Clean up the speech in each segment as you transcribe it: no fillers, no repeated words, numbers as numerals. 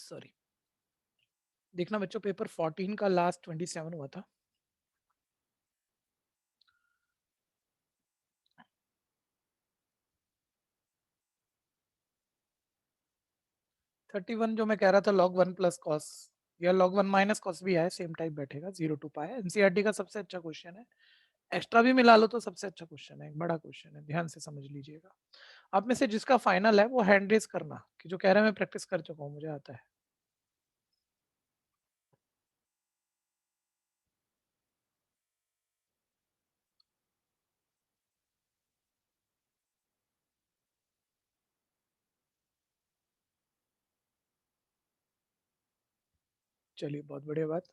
Sorry, देखना बच्चों paper 14 का लास्ट 27 हुआ था। थर्टी वन जो मैं कह रहा था log 1 प्लस कॉस या log 1 माइनस कॉस भी है, सेम टाइप बैठेगा, 0 टू पाई। एनसीईआरटी का सबसे अच्छा क्वेश्चन है, एक्स्ट्रा भी मिला लो तो सबसे अच्छा क्वेश्चन है, एक बड़ा क्वेश्चन है, ध्यान से समझ लीजिएगा। आप में से जिसका फाइनल है वो हैंड रेज करना, कि जो कह रहे हैं मैं प्रैक्टिस कर चुका हूँ, मुझे आता है। चलिए बहुत बढ़िया बात,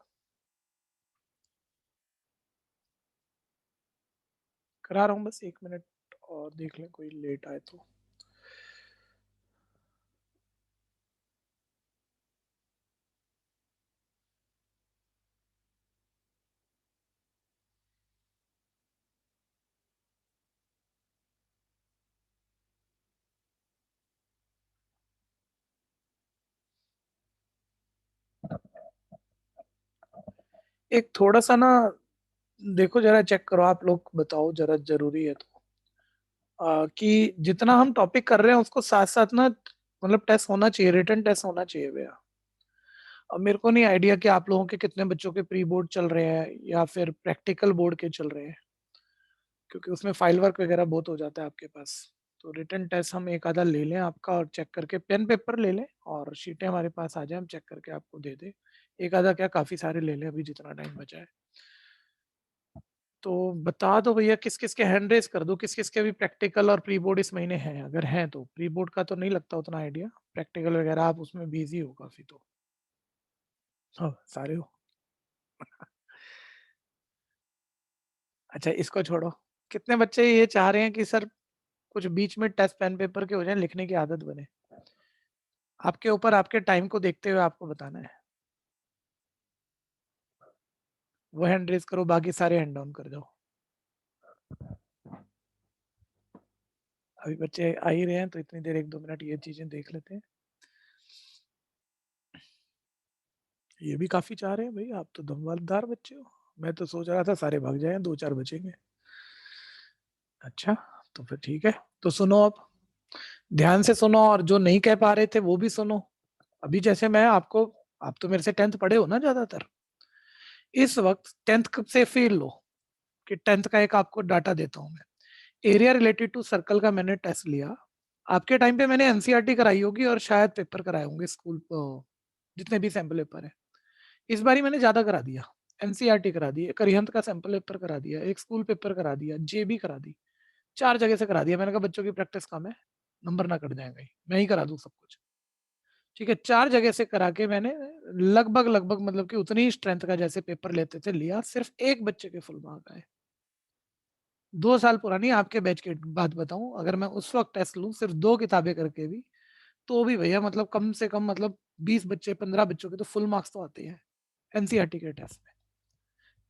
करा रहा हूँ, बस 1 मिनट और देख लें कोई लेट आए तो। एक थोड़ा सा ना देखो, जरा चेक करो, आप लोग बताओ जरा, जरूरी है तो कि जितना हम टॉपिक कर रहे हैं उसको साथ साथ ना, मतलब टेस्ट होना चाहिए, रिटन टेस्ट होना चाहिए भैया। अब मेरे को नहीं आइडिया कि आप लोगों के कितने बच्चों के प्री बोर्ड चल रहे हैं या फिर प्रैक्टिकल बोर्ड के चल रहे हैं, क्योंकि उसमें फाइल वर्क वगैरह बहुत हो जाता है आपके पास। तो रिटन टेस्ट हम एक आधा ले लें आपका, और चेक करके पेन पेपर ले लें और शीटें हमारे पास आ जाए, हम चेक करके आपको दे दें। एक आधा क्या, काफी सारे ले लें अभी जितना टाइम बचा है। तो बता दो भैया, किस किस के हैंड रेस कर दो, किस किस के भी प्रैक्टिकल और प्री बोर्ड इस महीने हैं। अगर हैं तो, प्री बोर्ड का तो नहीं लगता उतना आइडिया, प्रैक्टिकल वगैरह आप उसमें बिजी हो काफी तो। हाँ सारे हो। अच्छा इसको छोड़ो, कितने बच्चे ये चाह रहे हैं कि सर कुछ बीच में टेस्ट पेन पेपर के हो जाए, लिखने की आदत बने? आपके ऊपर, आपके टाइम को देखते हुए आपको बताना है। वो हैंड रेस करो, बाकी सारे हैंड डाउन कर जाओ। अभी बच्चे आ ही रहे हैं तो इतनी देर 1-2 मिनट ये चीजें देख लेते हैं। ये भी काफी चाह रहे हैं भाई, आप तो दमदार बच्चे हो। मैं तो सोच रहा था सारे भाग जाए, 2-4 बचेंगे। अच्छा, तो फिर ठीक है, तो सुनो अब, ध्यान से सुनो, और जो नहीं कह पा रहे थे वो भी सुनो। अभी जैसे मैं आपको, आप तो मेरे से 10th पढ़े हो ना ज्यादातर, इस वक्त 10th से फील लो कि 10th का एक आपको डाटा देता हूं मैं। एरिया रिलेटेड टू सर्कल का मैंने टेस्ट लिया, आपके टाइम पे मैंने एनसीईआरटी कराई होगी और शायद पेपर कराए होंगे स्कूल, जितने भी सैंपल पेपर है। इस बारी मैंने ज्यादा करा दिया, एनसीईआरटी करा दी, एक अरिहंत का सैंपल पेपर करा दिया, एक स्कूल पेपर करा दिया, जेबी करा दी, 4 जगह से करा दिया। मैंने कहा बच्चों की प्रैक्टिस कम है, नंबर ना कट जाएंगे, मैं ही करा दूं सब कुछ। ठीक है, 4 जगह से करा के मैंने लगभग लगभग मतलब कि उतनी ही स्ट्रेंथ का जैसे पेपर लेते थे लिया, सिर्फ एक बच्चे के फुल मार्क आए। 2 साल पुरानी आपके बैच की बात बताऊं, अगर मैं उस वक्त टेस्ट लूं सिर्फ 2 किताबें करके भी, तो भी भैया मतलब कम से कम मतलब 20 बच्चे 15 बच्चों के तो फुल मार्क्स तो आते हैं एनसीईआरटी के टेस्ट में।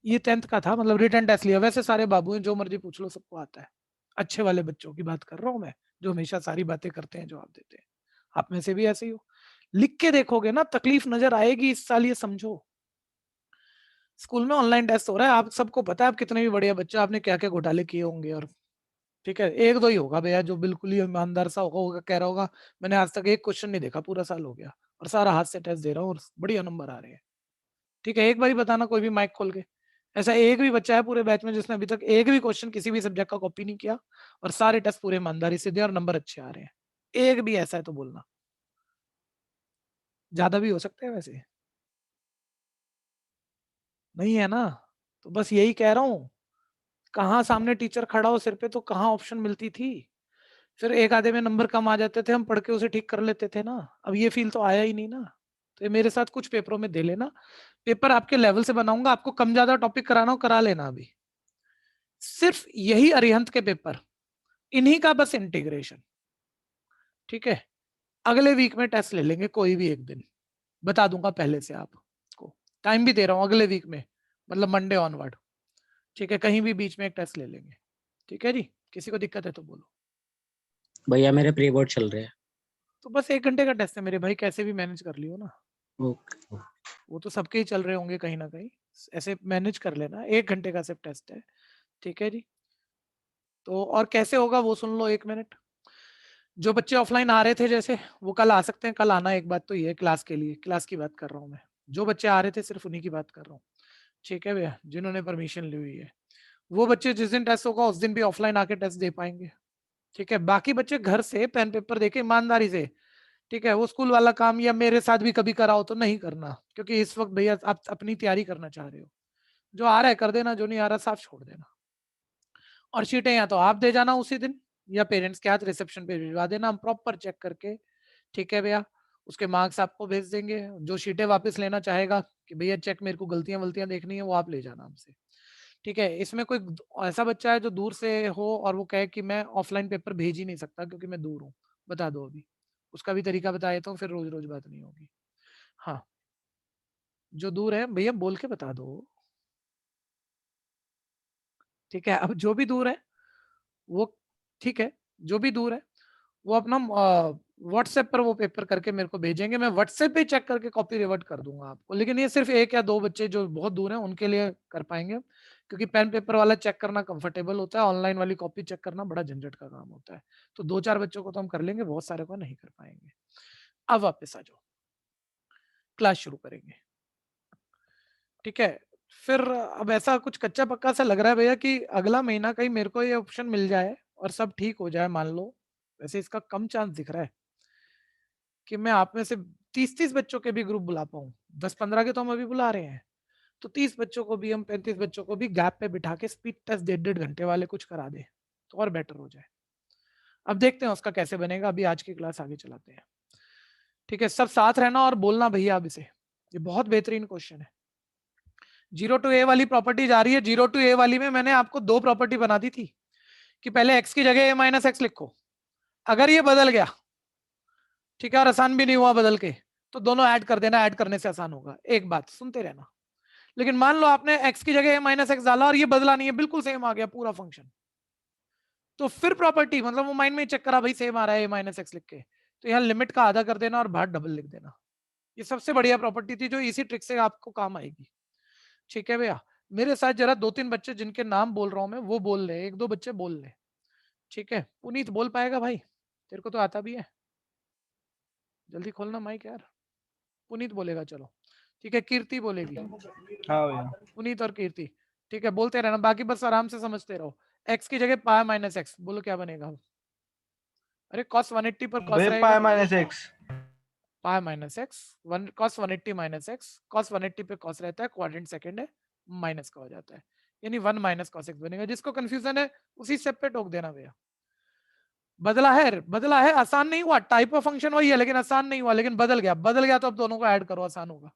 ये 10th का था, मतलब रिटन टेस्ट लिया, वैसे सारे बाबू हैं, जो मर्जी पूछ लो सबको आता है। अच्छे वाले बच्चों की बात कर रहा हूँ मैं, जो हमेशा सारी बातें करते हैं, जवाब देते हैं। आप में से भी ऐसे ही हो, लिख के देखोगे ना तकलीफ नजर आएगी इस साल, ये समझो। स्कूल में ऑनलाइन टेस्ट हो रहा है, आप सबको पता है, आप कितने भी बढ़िया बच्चे, आपने क्या क्या घोटाले किए होंगे, और ठीक है, एक दो ही होगा भैया जो बिल्कुल ही ईमानदार सा होगा, कह रहा होगा मैंने आज तक एक क्वेश्चन नहीं देखा, पूरा साल हो गया और सारा हाथ से टेस्ट दे रहा हूँ और बढ़िया नंबर आ रहे हैं। ठीक है, एक बार ही बताना कोई भी माइक खोल के, ऐसा एक भी बच्चा है पूरे बैच में जिसने अभी तक एक भी क्वेश्चन किसी भी सब्जेक्ट का कॉपी नहीं किया और सारे टेस्ट पूरे ईमानदारी से दिए और नंबर अच्छे आ रहे हैं? एक भी ऐसा है तो बोलना। ज्यादा भी हो सकते हैं वैसे, नहीं है ना? तो बस यही कह रहा हूँ, कहाँ सामने टीचर खड़ा हो सिर पे तो कहाँ ऑप्शन मिलती थी, फिर एक आधे में नंबर कम आ जाते थे, हम पढ़ के उसे ठीक कर लेते थे ना। अब ये फील तो आया ही नहीं ना। तो ये मेरे साथ कुछ पेपरों में दे लेना, पेपर आपके लेवल से बनाऊंगा, आपको कम ज्यादा टॉपिक कराना हो करा लेना। अभी सिर्फ यही अरिहंत के पेपर, इन्हीं का बस इंटीग्रेशन। ठीक है, अगले वीक में टेस्ट ले लेंगे कोई भी एक दिन, बता दूंगा पहले से आपको, टाइम भी दे रहा हूँ अगले वीक में, मतलब मंडे ऑनवर्ड। ठीक है, कहीं भी बीच में एक टेस्ट ले लेंगे। ठीक है जी, किसी को दिक्कत है तो बोलो। भैया मेरे प्री बोर्ड चल रहे हैं। तो बस 1 घंटे का टेस्ट है मेरे भाई, कैसे भी मैनेज कर लियो ना। ओके। वो तो सबके ही चल रहे होंगे कहीं ना कहीं, ऐसे मैनेज कर लेना। 1 घंटे का सिर्फ टेस्ट है, ठीक है जी। तो और कैसे होगा वो सुन लो 1 मिनट। जो बच्चे ऑफलाइन आ रहे थे जैसे, वो कल आ सकते हैं। कल आना, एक बात तो ये है क्लास के लिए, क्लास की बात कर रहा हूँ मैं। जो बच्चे आ रहे थे सिर्फ उन्हीं की बात कर रहा हूँ, ठीक है भैया, जिन्होंने परमिशन ली हुई है। वो बच्चे जिस दिन टेस्ट होगा उस दिन भी ऑफलाइन आके टेस्ट दे पाएंगे, ठीक है। बाकी बच्चे घर से पेन पेपर देके ईमानदारी से, ठीक है, वो स्कूल वाला काम या मेरे साथ भी कभी कराओ तो नहीं करना, क्योंकि इस वक्त भैया आप अपनी तैयारी करना चाह रहे हो। जो आ रहा है कर देना, जो नहीं आ रहा साफ छोड़ देना। और शीटें या तो आप दे जाना उसी दिन, या पेरेंट्स के हाथ रिसेप्शन पे भिजवा देना, हम प्रॉपर चेक करके, ठीक है भैया, उसके मार्क्स आपको भेज देंगे। जो शीटें वापस लेना चाहेगा कि भैया चेक मेरे को गलतियां वलतियां देखनी है, वो आप ले जाना हमसे, ठीक है। इसमें कोई ऐसा बच्चा है जो दूर से हो और वो कहे कि मैं ऑफलाइन पेपर भेज ही नहीं सकता क्योंकि मैं दूर हूँ, बता दो अभी, उसका भी तरीका बता देता हूँ, फिर रोज रोज बात नहीं होगी। हाँ, जो दूर है भैया बोल के बता दो, ठीक है। अब जो भी दूर है वो, ठीक है, जो भी दूर है वो अपना व्हाट्सएप पर वो पेपर करके मेरे को भेजेंगे, मैं व्हाट्सएप पे चेक करके कॉपी रिवर्ट कर दूंगा आपको। लेकिन ये सिर्फ 1 या 2 बच्चे जो बहुत दूर हैं उनके लिए कर पाएंगे, क्योंकि पेन पेपर वाला चेक करना कंफर्टेबल होता है, ऑनलाइन वाली कॉपी चेक करना बड़ा झंझट का काम होता है। तो 2-4 बच्चों को तो हम कर लेंगे, बहुत सारे को नहीं कर पाएंगे। अब वापस आ जाओ, क्लास शुरू करेंगे, ठीक है। फिर अब ऐसा कुछ कच्चा पक्का सा लग रहा है भैया कि अगला महीना कहीं मेरे को ये ऑप्शन मिल जाए और सब ठीक हो जाए, मान लो, वैसे इसका कम चांस दिख रहा है कि मैं आप में से 30-30 बच्चों के भी ग्रुप बुला पाऊं। 10-15 के तो हम अभी बुला रहे हैं, तो 30 बच्चों को भी हम, 35 बच्चों को भी गैप पे बिठा के स्पीड टेस्ट 1.5 घंटे वाले कुछ करा दे तो और बेटर हो जाए। अब देखते हैं उसका कैसे बनेगा, अभी आज की क्लास आगे चलाते हैं, ठीक है। सब साथ रहना और बोलना भैया अब इसे, ये बहुत बेहतरीन क्वेश्चन है। 0 to a वाली प्रॉपर्टी जा रही है। 0 to a वाली में मैंने आपको 2 प्रॉपर्टी बना दी थी कि पहले x की जगह a माइनस एक्स लिखो, अगर ये बदल गया, ठीक है, और आसान भी नहीं हुआ बदल के, तो दोनों ऐड कर देना, ऐड करने से आसान होगा। एक बात सुनते रहना। लेकिन मान लो आपने x की जगह a माइनस एक्स डाला और ये बदला नहीं है, बिल्कुल सेम आ गया पूरा फंक्शन, तो फिर प्रॉपर्टी मतलब वो माइंड में चेक करा भाई सेम आ रहा है a माइनस एक्स लिख के, तो यहाँ लिमिट का आधा कर देना और बाहर डबल लिख देना। ये सबसे बढ़िया प्रॉपर्टी थी जो इसी ट्रिक से आपको काम आएगी, ठीक है भैया। मेरे साथ जरा 2-3 बच्चे जिनके नाम बोल रहा हूं मैं वो बोल ले, 1-2 बच्चे बोल ले, ठीक है। पुनीत बोल पाएगा भाई, तेरे को तो आता भी है, जल्दी खोलना माइक यार। पुनीत बोलेगा, चलो ठीक है। कीर्ति बोलेगी, हाँ भैया। पुनीत और कीर्ति, ठीक है, बोलते रहना, बाकी बस आराम से समझते रहो। x की जगह पाई माइनस एक्स, बोलो क्या बनेगा। अरे cos 180 पर cos भैया रहेगा, pi minus x. Pi minus x, cos 180 minus x, cos 180 पे cos रहता है, क्वाड्रेंट सेकंड है, माइनस का हो जाता है, यानी 1 माइनस cos x बनेगा। जिसको कंफ्यूजन है उसी स्टेप पे टोक देना भैया। बदला है, बदला है, आसान नहीं हुआ, टाइप ऑफ फंक्शन वही है लेकिन आसान नहीं हुआ, लेकिन बदल गया, बदल गया तो अब दोनों को ऐड करो, आसान होगा।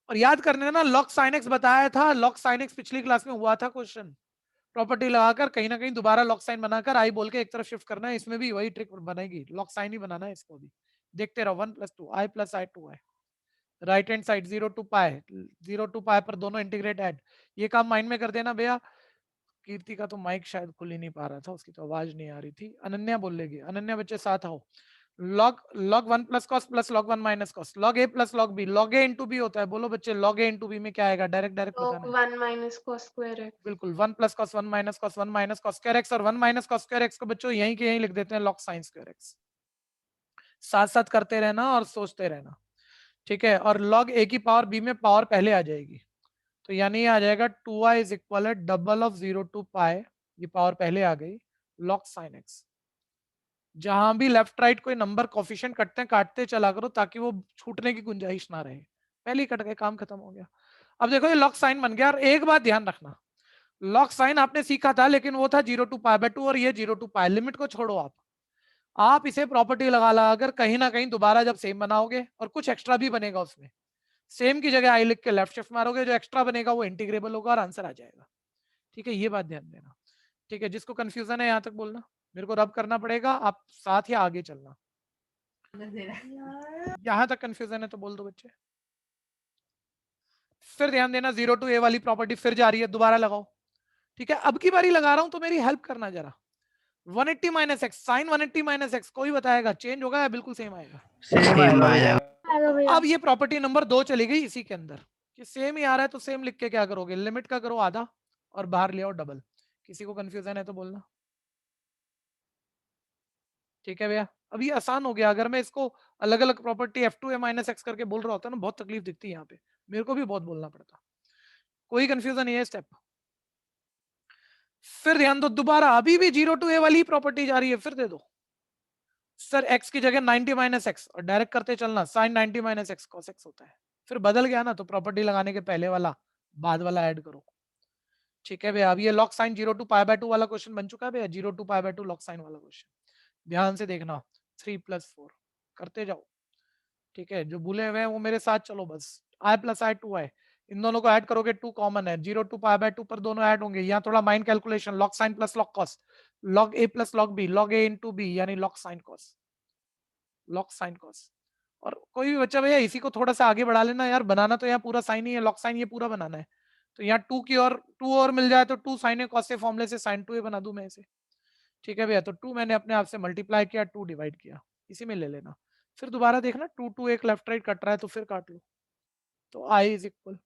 और याद करने ना, लॉग साइन एक्स बताया था, लॉग साइन एक्स पिछली क्लास में हुआ था क्वेश्चन, प्रॉपर्टी लगाकर कहीं ना कहीं दोबारा लॉग साइन बनाकर आई बोल के एक तरफ शिफ्ट करना है, इसमें भी वही ट्रिक बनेगी, लॉग साइन ही बनाना है इसको भी। देखते रहो, 1 + 2 i + i 2i, right hand side 0 to pi, 0 to पाई पर दोनों इंटीग्रेट ऐड, ये काम माइंड में कर देना भैया। कीर्ति का तो माइक शायद खुल ही नहीं पा रहा था, उसकी तो आवाज नहीं आ रही थी। अनन्या बोल लेगी, अनन्या बच्चे साथ आओ। log 1 + cos + log 1 - cos, log a + log b, log a into b होता है, बोलो बच्चे log a into b में क्या आएगा, डायरेक्ट डायरेक्ट बताना है। log 1 - cos square x। बिल्कुल, 1 + cos 1 - cos 1 - cos square x, और 1 - cos square x को बच्चों यहीं के यहीं लिख देते हैं log sin square x। साथ साथ करते रहना और सोचते रहना, ठीक है। और log a की पावर b में पावर पहले आ जाएगी, तो यानी ये आ जाएगा 2i = डबल ऑफ 0 to पाई, ये पावर पहले आ गई, log sin x। जहां भी लेफ्ट राइट कोई नंबर कोफिशिएंट कटते हैं, काटते चला करो ताकि वो छूटने की गुंजाइश ना रहे। पहले ही कट गए, काम खत्म हो गया। अब देखो ये लॉग साइन बन गया, और एक बात ध्यान रखना, लॉग साइन आपने सीखा था लेकिन वो था 0 to पाई/2 और ये 0 to पाई, लिमिट को छोड़ो आप इसे प्रॉपर्टी लगा अगर कहीं ना कहीं दोबारा जब सेम बनाओगे और कुछ एक्स्ट्रा भी बनेगा उसमें, सेम की जगह आई लिख के लेफ्ट शिफ्ट मारोगे, जो एक्स्ट्रा बनेगा वो इंटीग्रेबल होगा और आंसर आ जाएगा, ठीक है। ये बात ध्यान देना, ठीक है। जिसको कंफ्यूजन है यहाँ तक बोलना, मेरे को रब करना पड़ेगा, आप साथ या आगे चलना। यहां तक कंफ्यूजन है तो बोल दो बच्चे। फिर ध्यान देना, 0 to a वाली प्रॉपर्टी फिर जा रही है, दोबारा लगाओ, ठीक है। अब की बारी लगा रहा हूं तो मेरी हेल्प करना जरा। 180 - x, sin 180 - x, कोई बताएगा चेंज होगा या बिल्कुल सेम आएगा? सेम आएगा। अब ये प्रॉपर्टी नंबर 2 चली गई इसी के अंदर कि सेम ही आ रहा है तो सेम लिख के क्या करोगे, लिमिट का करो आधा और बाहर ले आओ डबल। किसी को कंफ्यूजन है तो बोलना। ठीक है भैया, अब ये आसान हो गया। अगर मैं इसको अलग अलग प्रॉपर्टी F2 माइनस एक्स करके बोल रहा होता ना, बहुत तकलीफ दिखती है यहाँ पे, मेरे को भी बहुत बोलना पड़ता। कोई कंफ्यूजन नहीं है स्टेप। फिर ध्यान दो दोबारा, अभी भी 0 to a वाली प्रॉपर्टी जा रही है, फिर दे दो सर x की जगह 90 माइनस एक्स और डायरेक्ट करते चलना, sine 90 minus x cos x होता है। फिर बदल गया ना, तो प्रॉपर्टी लगाने के पहले वाला बाद वाला ऐड करो। ठीक है भैया, अब ये लॉग साइन 0 to π/2 वाला क्वेश्चन बन चुका है भैया, 0 to π/2 लॉग साइन वाला क्वेश्चन। ध्यान से देखना, 3 + 4 करते जाओ। ठीक है, जो भूले हुए हैं वो मेरे साथ चलो बस। i + i 2i, इन दोनों को ऐड करोगे 2 कॉमन है, 0 to π/2 पर दोनों ऐड होंगे। यहाँ थोड़ा mind calculation, log sign plus log cos, log a plus log b, log a into b यानी log sine cos, log sine cos. और कोई भी बच्चा भैया इसी को थोड़ा सा आगे बढ़ा लेना यार, बनाना तो यहाँ पूरा साइन ही है, लॉग साइन ये पूरा बनाना है। तो यहाँ 2 की और 2 और मिल जाए तो 2 sin a cos a फॉर्मूले से sin 2a बना दूं मैं इसे। ठीक है भैया, तो 2 मैंने अपने आप से मल्टीप्लाई किया, 2 डिवाइड किया, इसी में ले लेना। फिर दोबारा देखना 2 2 एक लेफ्ट राइट कट रहा है तो फिर काट लो। तो i इज इक्वल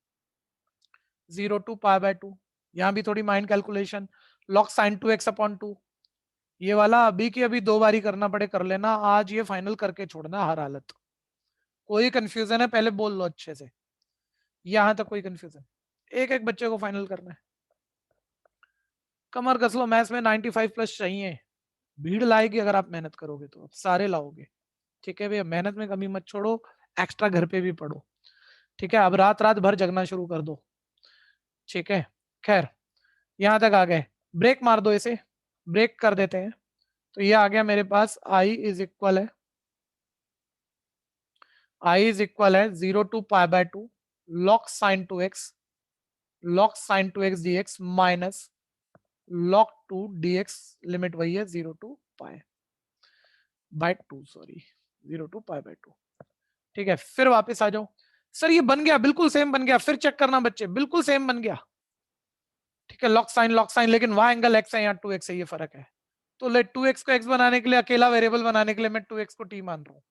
0 to π/2, यहाँ भी थोड़ी mind calculation, log sin 2x upon 2, ये वाला अभी की अभी 2 बारी करना पड़े कर लेना, आज ये फाइनल करके छोड़ना हर हालत। कोई कंफ्यूजन है पहले बोल लो अच्छे से, यहां तक कोई कंफ्यूजन, एक एक बच्चे को फाइनल करना है। कमर कस लो, मैथ्स में 95 प्लस चाहिए, भीड़ लाएगी अगर आप मेहनत करोगे तो, आप सारे लाओगे। ठीक है भैया, मेहनत में कमी मत छोड़ो, एक्स्ट्रा घर पे भी पढ़ो। ठीक है, अब रात रात भर जगना शुरू कर दो। ठीक है, खैर यहां तक आ गए, ब्रेक मार दो इसे, ब्रेक कर देते हैं। तो ये आ गया मेरे पास i इज इक्वल है, i इज इक्वल है 0 to π/2 log sin 2x, log sin 2x dx minus log 2 dx, limit वही है 0 to π/2, सॉरी 0 to π/2। ठीक है, फिर वापस आ जाओ। सर ये बन गया, बिल्कुल सेम बन गया, फिर चेक करना बच्चे, बिल्कुल सेम बन गया। ठीक है, लॉग साइन, लेकिन वहां एंगल x है, यहाँ 2x है, ये फर्क है। तो लेट 2x को x बनाने के लिए, अकेला वेरिएबल बनाने के लिए मैं 2x को t मान रहा हूँ।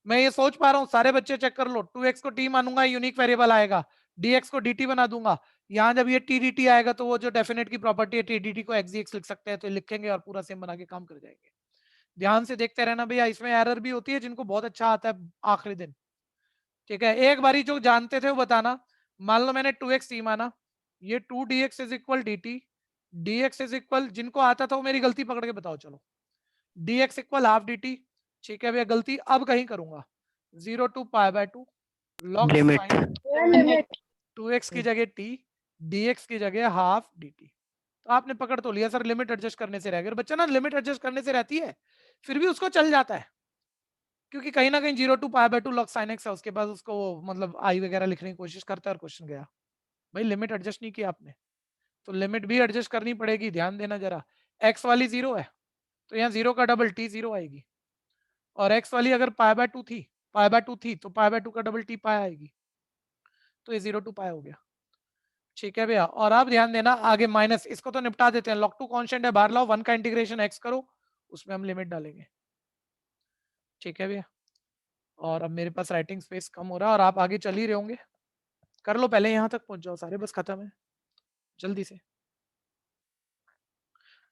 मैं ये सोच पा रहा हूँ, सारे बच्चे चेक कर लो, 2x को t मानूंगा, यूनिक वेरिएबल आएगा, dx को dt बना दूंगा। यहाँ जब ये t dt आएगा तो वो जो डेफिनेट की प्रॉपर्टी है t dt को x dx लिख सकते हैं, तो लिखेंगे और पूरा सेम बना के काम कर जाएंगे। ध्यान से देखते रहना भैया, इसमें एरर भी होती है जिनको बहुत अच्छा आता है आखिरी दिन। ठीक है, एक बारी जो जानते थे वो बताना। मान लो मैंने 2x t माना, ये 2 dx is equal dt, dx is equal, जिनको आता था वो मेरी गलती पकड़ के बताओ चलो, dx इक्वल हाफ dt। ठीक है भैया, गलती अब कहीं करूंगा, 0 to π/2 log limit sin 2x की जगह t, dx की जगह हाफ dt। तो आपने पकड़ तो लिया सर, लिमिट एडजस्ट करने से रह गया। बच्चा ना लिमिट एडजस्ट करने से रहती है, फिर भी उसको चल जाता है, क्योंकि कहीं ना कहीं 0 to π/2 log sin x है, उसके बाद उसको मतलब आई वगैरह लिखने की कोशिश करता है और क्वेश्चन गया। भाई लिमिट एडजस्ट नहीं किया आपने, तो लिमिट भी एडजस्ट करनी पड़ेगी, ध्यान देना जरा। x वाली 0 है तो यहाँ 0 का डबल t 0 आएगी, और x वाली अगर π/2 थी तो π/2 का डबल t पाई आएगी, तो ये 0 to π हो गया। ठीक है भैया, और आप ध्यान देना आगे माइनस, इसको तो निपटा देते हैं, log 2 कांस्टेंट है, बाहर लाओ, 1 का इंटीग्रेशन x करो, उसमें हम लिमिट डालेंगे। ठीक है भैया, और अब मेरे पास राइटिंग स्पेस कम हो रहा है और आप आगे चल ही रहे होंगे, कर लो, पहले यहाँ तक पहुंच जाओ सारे, बस खत्म है जल्दी से।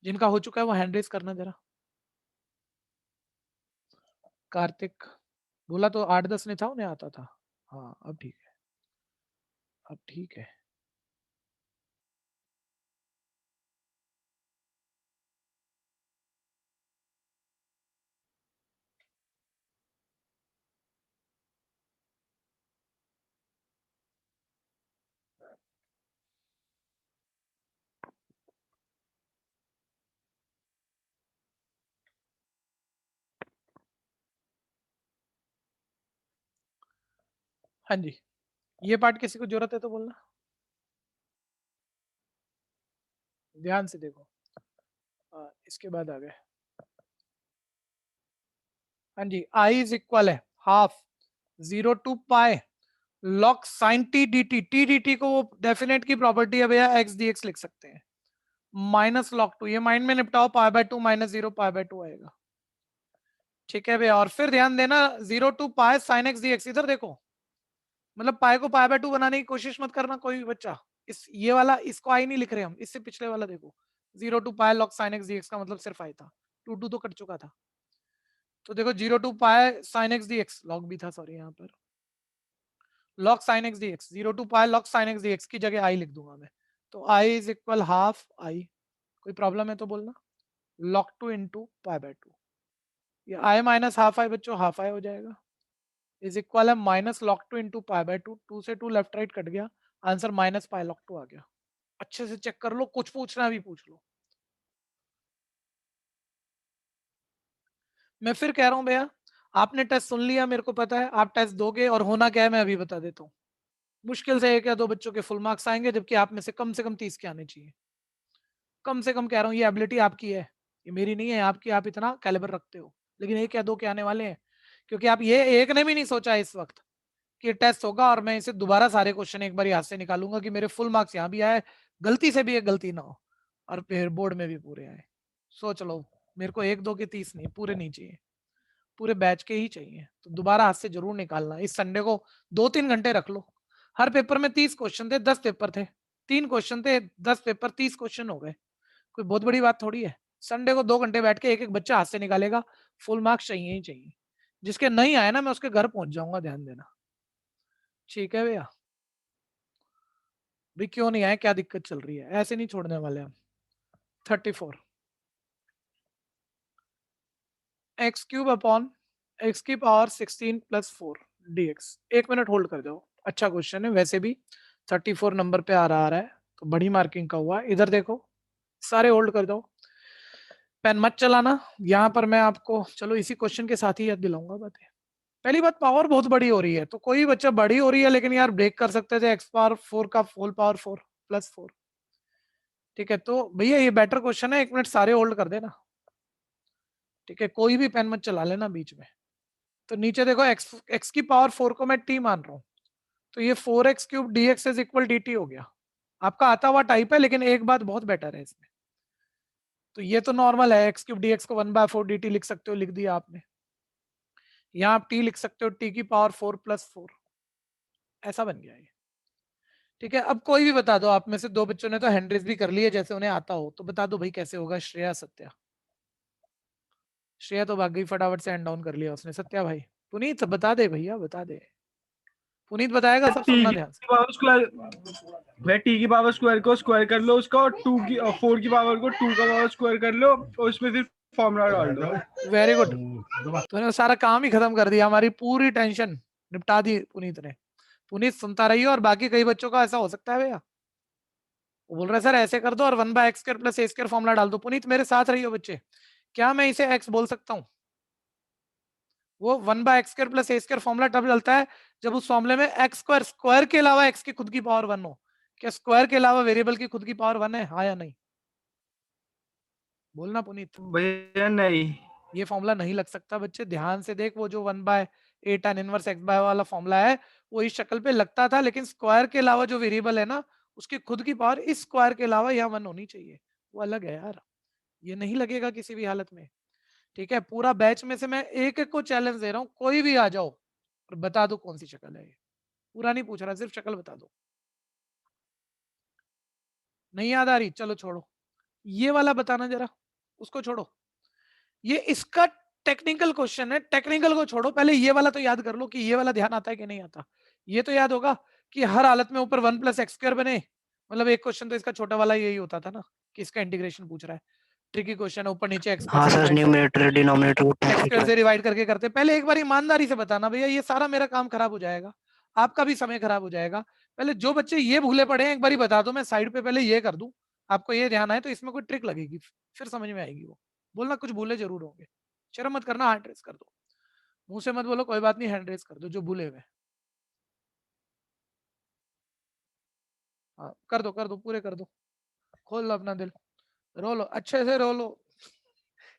जिनका हो चुका है वो हैंड रेज करना जरा। कार्तिक बोला तो 8-10 नहीं था, उन्हें आता था। हाँ अब ठीक है, अब ठीक है। हाँ जी, ये पार्ट किसी को जरूरत है तो बोलना, ध्यान से देखो। इसके बाद आ गए, हाँ जी, आई इज इक्वल है half 0 to π log sin t dt, t dt को वो डेफिनेट की प्रॉपर्टी है भैया, x dx लिख सकते हैं, माइनस log 2, ये माइंड में निपटाओ, π/2 - 0 π/2 आएगा। ठीक है भैया, और फिर ध्यान देना 0 to pi sin x dx, इधर देखो, मतलब पाई को पाई बाय 2 बनाने की कोशिश मत करना कोई भी बच्चा। इस ये वाला, इसको आई नहीं लिख रहे हम, इससे पिछले वाला देखो, 0 to pi log sin x dx का मतलब सिर्फ आई था, 2 तो कट चुका था। तो देखो 0 to pi sin x dx, log भी था सॉरी, यहाँ पर log sin x dx, 0 to pi log sin x dx की जगह आई लिख दूंगा मैं, तो i is equal half I. कोई प्रॉब्लम है तो बोलना। log 2 इंटू पाई बाय 2, ये i माइनस हाफ आई बच्चों, हाफ आई हो जाएगा, इज इक्वल है minus log 2 into pi by 2, 2 से 2 लेफ्ट राइट कट गया, आंसर माइनस पाई लॉग 2 आ गया। अच्छे से चेक कर लो, कुछ पूछना भी पूछ लो। मैं फिर कह रहा हूं भैया, आपने टेस्ट सुन लिया, मेरे को पता है आप टेस्ट दोगे, और होना क्या है मैं अभी बता देता हूँ। मुश्किल से 1 या 2 बच्चों के फुल मार्क्स आएंगे, जबकि आप में से कम 30 के आने चाहिए। कम से कम कह रहा हूँ, ये एबिलिटी आपकी है, ये मेरी नहीं है, आपकी, आप इतना कैलिबर रखते हो, लेकिन 1 या 2 के आने वाले हैं, क्योंकि आप ये एक ने भी नहीं सोचा इस वक्त कि टेस्ट होगा और मैं इसे दोबारा सारे क्वेश्चन एक बार हाथ से निकालूंगा कि मेरे फुल मार्क्स यहाँ भी आए, गलती से भी एक गलती ना हो, और फिर बोर्ड में भी पूरे आए। सोच लो, मेरे को 1 2 के 30 नहीं, पूरे नहीं चाहिए, पूरे बैच के ही चाहिए, तो दोबारा हाथ से जरूर निकालना। इस संडे को 2-3 घंटे रख लो, हर पेपर में 30 क्वेश्चन थे, 10 पेपर थे, 3 क्वेश्चन थे, 10 पेपर 30 क्वेश्चन हो गए, कोई बहुत बड़ी बात थोड़ी है। संडे को 2 घंटे बैठ के एक एक बच्चा हाथ से निकालेगा, फुल मार्क्स चाहिए ही चाहिए। जिसके नहीं आए ना, मैं उसके घर पहुंच जाऊंगा, ध्यान देना। ठीक है भैया, भी क्यों नहीं आए, क्या दिक्कत चल रही है, ऐसे नहीं छोड़ने वाले हम। 34 एक्स क्यूब अपॉन एक्स की power 16 plus 4 dx। 1 minute hold कर जाओ, अच्छा क्वेश्चन है वैसे भी, 34 नंबर पे आ रहा है, तो बड़ी मार्किंग का हुआ। इधर देखो, सारे होल्ड कर जाओ, पेन मत चलाना। यहाँ पर मैं आपको चलो इसी क्वेश्चन के साथ ही याद दिलाऊंगा बातें। पहली बात, पावर बहुत बड़ी हो रही है, तो कोई बच्चा बड़ी हो रही है लेकिन यार ब्रेक कर सकते थे, एक्स पावर 4 का होल पावर 4 प्लस 4। ठीक है, तो भैया ये बेटर क्वेश्चन है, 1 मिनट सारे होल्ड कर देना। ठीक है, कोई भी पेन मत चला लेना बीच में। तो नीचे देखो, एक्स की पावर 4 को मैं टी मान रहा हूँ, तो ये 4x cube D x is equal D T हो गया। आपका आता हुआ टाइप है, लेकिन एक बात बहुत बेटर है इसमें, तो ये तो नॉर्मल है, एक्स क्यूब डी एक्स को 1/4 डी टी लिख सकते हो, लिख दिया आपने। यहाँ आप टी लिख सकते हो, टी की पावर 4 प्लस 4, ऐसा बन गया ये। ठीक है, अब कोई भी बता दो, आप में से 2 बच्चों ने तो हैंड रेज भी कर ली है, जैसे उन्हें आता हो, तो बता दो भाई कैसे होगा। श्रेया, सत्या। श्रेया तो भाग गई, फटाफट से हैंड डाउन कर लिया उसने। सत्या भाई, पुनीत बता दे भैया, बता दे। पुनीत बताएगा, सब टी सुनना की ध्यान से। पावर स्क्वायर, भाई टी की पावर स्क्वायर को स्क्वायर कर लो उसका, और 4 की पावर को 2 का पावर स्क्वायर कर लो, और उसमें सिर्फ फॉर्मूला डाल दो। वेरी गुड, तूने सारा काम ही खत्म कर दिया, हमारी पूरी टेंशन निपटा दी पुनीत ने। पुनीत सुनता रहिए, और बाकी कई बच्चों का ऐसा हो सकता है भैया, वो बोल रहा है सर ऐसे कर दो और 1/x² प्लस a² फॉर्मूला डाल दो। पुनीत मेरे साथ रहिए बच्चे, क्या मैं इसे x बोल सकता हूँ? वो 1/x² प्लस a² फॉर्मूला तब डलता है जब उस फॉर्मूले में x स्क्वायर, स्क्वायर के अलावा x की खुद की पावर 1 हो। क्या स्क्वायर के अलावा वेरिएबल की खुद की पावर 1 है, हाँ या नहीं? बोलना पुनीत। भैया नहीं। ये फॉर्मूला नहीं लग सकता बच्चे, ध्यान से देख, वो जो 1/a tan inverse x by वाला फॉर्मूला है, वो इस शक्ल पे लगता था, लेकिन स्क्वायर के अलावा जो वेरिएबल है ना, उसकी खुद की पावर इस स्क्वायर के अलावा यहाँ 1 होनी चाहिए, वो अलग है यार, ये नहीं लगेगा किसी भी हालत में। ठीक है, पूरा बैच में से मैं एक एक को चैलेंज दे रहा हूँ, कोई भी आ जाओ और बता दो कौन सी शक्ल है ये। पूरा नहीं पूछ रहा, सिर्फ शक्ल बता दो। नहीं याद आ रही, चलो छोड़ो, ये वाला बताना जरा, उसको छोड़ो, ये इसका टेक्निकल क्वेश्चन है, टेक्निकल को छोड़ो, पहले ये वाला तो याद कर लो कि ये वाला ध्यान आता है कि नहीं आता। ये तो याद होगा कि हर हालत में ऊपर 1+x² बने, मतलब एक क्वेश्चन तो इसका छोटा वाला यही होता था ना, कि इसका इंटीग्रेशन पूछ रहा है, ट्रिकी क्वेश्चन है, ऊपर नीचे x² हाँ से सर, डिवाइड करके, न्यूमरेटर डिनोमिनेटर को x² से डिवाइड करके करते। पहले एक बार ईमानदारी से बताना भैया, ये सारा मेरा काम खराब हो जाएगा, आपका भी समय खराब हो जाएगा। पहले जो बच्चे ये भूले पड़े हैं, एक बार बता दो, मैं साइड पे पहले ये कर दूं, आपको ये ध्यान आए तो इसमें कोई ट्रिक लगेगी, फिर समझ में आएगी। वो बोलना कुछ भूले जरूर होंगे, शर्म मत करना, हैंड रेस कर दो, मुंह से मत बोलो कोई बात नहीं, हैंड रेस कर दो जो भूले हुए। हाँ कर दो पूरे कर दो, खोल लो अपना दिल, रो लो अच्छे से रो लो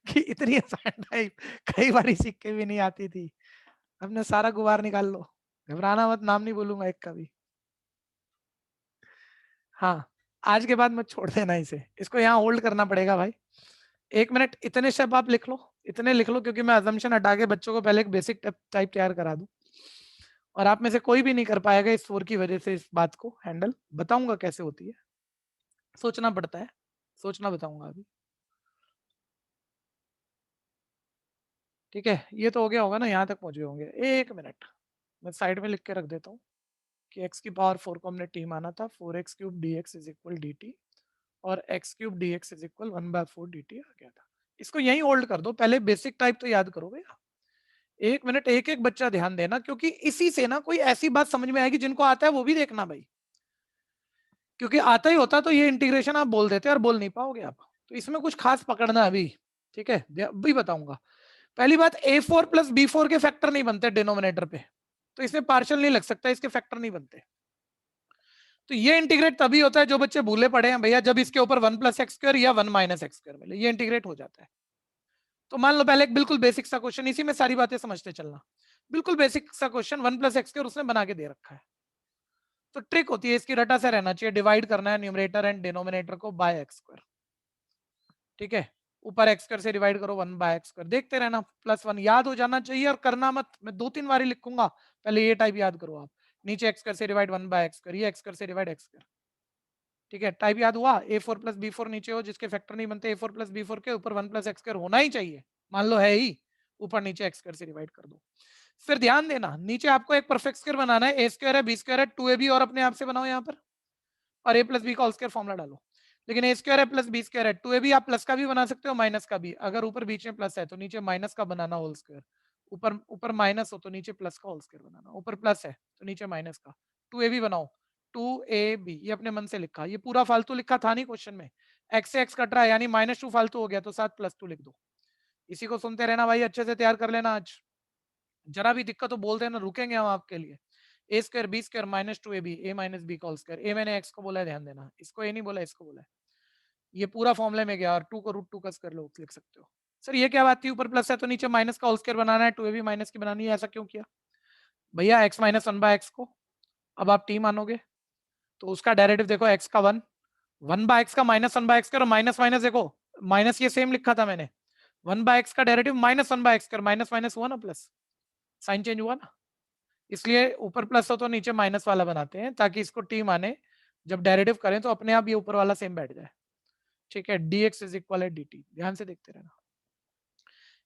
कि इतनी आसान टाइप कई बार सीख के भी नहीं आती थी, अपने सारा गुबार निकाल लो, घबराना मत, नाम नहीं बोलूंगा एक का भी। हाँ, आज के बाद मत छोड़ देना इसे, इसको यहाँ होल्ड करना पड़ेगा भाई। 1 मिनट, इतने स्टेप आप लिख लो, इतने लिख लो क्योंकि मैं अजम्पशन हटा के बच्चों को पहले एक बेसिक टाइप तैयार करा दूं, और आप में से कोई भी नहीं कर पाएगा इस 4 की वजह से इस बात को हैंडल। बताऊंगा कैसे होती है, सोचना पड़ता है, सोचना बताऊंगा अभी। ठीक है, ये तो हो गया होगा ना, यहाँ तक पहुंच गए होंगे। एक मिनट, मैं साइड में लिख के रख देता हूँ कि x की पावर 4 को हमने t माना था, 4x cube dx is equal dt, और x cube dx is equal 1/4 dt आ गया था। इसको यहीं होल्ड कर दो, पहले बेसिक टाइप तो याद करो भैया। एक मिनट, एक एक बच्चा ध्यान देना, क्योंकि इसी से ना कोई ऐसी बात समझ में आएगी, जिनको आता है वो भी देखना भाई, क्योंकि आता ही होता तो ये इंटीग्रेशन आप बोल देते और बोल नहीं पाओगे आप, तो इसमें कुछ खास पकड़ना अभी। ठीक है, अभी बताऊंगा। पहली बात, a4 प्लस b4 के फैक्टर नहीं बनते डिनोमिनेटर पे, तो इसमें पार्शियल नहीं लग सकता, इसके फैक्टर नहीं बनते। तो ये इंटीग्रेट तभी होता है जो बच्चे भूले पड़े हैं भैया, जब इसके ऊपर 1 प्लस एक्स स्क्वायर या 1 माइनस एक्स स्क्वायर मिले, ये इंटीग्रेट हो जाता है। तो मान लो पहले एक बिल्कुल बेसिक सा क्वेश्चन, इसी में सारी बातें समझते चलना। बिल्कुल बेसिक सा क्वेश्चन, 1 प्लस एक्स स्क्वायर उसने बना के दे रखा है। तो ट्रिक होती है इसकी, रटा से रहना चाहिए, डिवाइड करना है न्यूमरेटर एंड डिनोमिनेटर को बाय एक्स स्क्वायर। ठीक है, ऊपर एक्स स्क्वायर से डिवाइड करो 1 बाय एक्स स्क्वायर, देखते रहना, +1 याद हो जाना चाहिए, और करना मत, मैं 2-3 बार लिखूंगा, पहले ये टाइप याद करो आप। नीचे एक्स स्क्वायर से डिवाइड 1 बाय एक्स स्क्वायर, ये एक्स स्क्वायर से डिवाइड एक्स स्क्वायर। ठीक है, टाइप याद हुआ। a4 प्लस b4 नीचे हो, जिसके फैक्टर नहीं बनते, a4 प्लस b4 के ऊपर 1 प्लस एक्स स्क्वायर होना ही चाहिए, मान लो है ही, ऊपर नीचे एक्स स्क्वायर से डिवाइड कर दो। फिर ध्यान देना, नीचे आपको एक परफेक्ट स्क्वायर बनाना है, a स्क्वायर है, b स्क्वायर है, 2ab, और अपने आप से बनाओ यहाँ पर, और a प्लस बी का होल स्क्वायर फॉर्मूला डालो। लेकिन ए स्क्वायर है प्लस बी स्क्वायर है, 2ab आप प्लस का भी बना सकते हो, माइनस का भी। अगर ऊपर बीच में प्लस है तो नीचे माइनस का बनाना होल स्क्वायर, ऊपर ऊपर माइनस हो तो नीचे प्लस का होल स्क्वायर बनाना, ऊपर प्लस है तो नीचे माइनस का। 2ab बनाओ, 2ab, ये अपने मन से लिखा, ये पूरा फालतू लिखा था नहीं क्वेश्चन में, एक्स से एक्स कट रहा है, यानी -2 फालतू हो गया, तो साथ +2 लिख दो। इसी को सुनते रहना भाई, अच्छे से तैयार कर लेना आज, जरा भी दिक्कत हो बोलते हैं ना, रुकेंगे हम आपके लिए। ए स्क्वायर बी स्क्वायर -2ab, ए माइनस बी का होल स्क्वायर, ए मैंने एक्स को बोला है, ध्यान देना, इसको ए नहीं बोला, इसको बोला है। ये पूरा फॉर्मूले में गया, और 2 को √2 कस कर लो, लिख सकते हो। सर ये क्या बात थी, ऊपर प्लस है तो नीचे माइनस का होल स्क्वायर बनाना है, 2ab माइनस की बनानी है, ऐसा क्यों किया भैया? x माइनस 1/x को अब आप t मानोगे तो उसका डेरिवेटिव देखो, x का 1, 1/x का माइनस 1/x कर, माइनस माइनस देखो, माइनस ये सेम लिखा था मैंने, 1/x का डेरिवेटिव माइनस 1/x कर, माइनस माइनस हुआ ना प्लस, साइन चेंज हुआ ना, इसलिए ऊपर प्लस हो तो नीचे माइनस वाला बनाते हैं, ताकि इसको t माने, जब डेरिवेटिव करें तो अपने आप ये ऊपर वाला सेम बैठ जाए। ठीक है, dx इज इक्वल है dt, ध्यान से देखते रहना।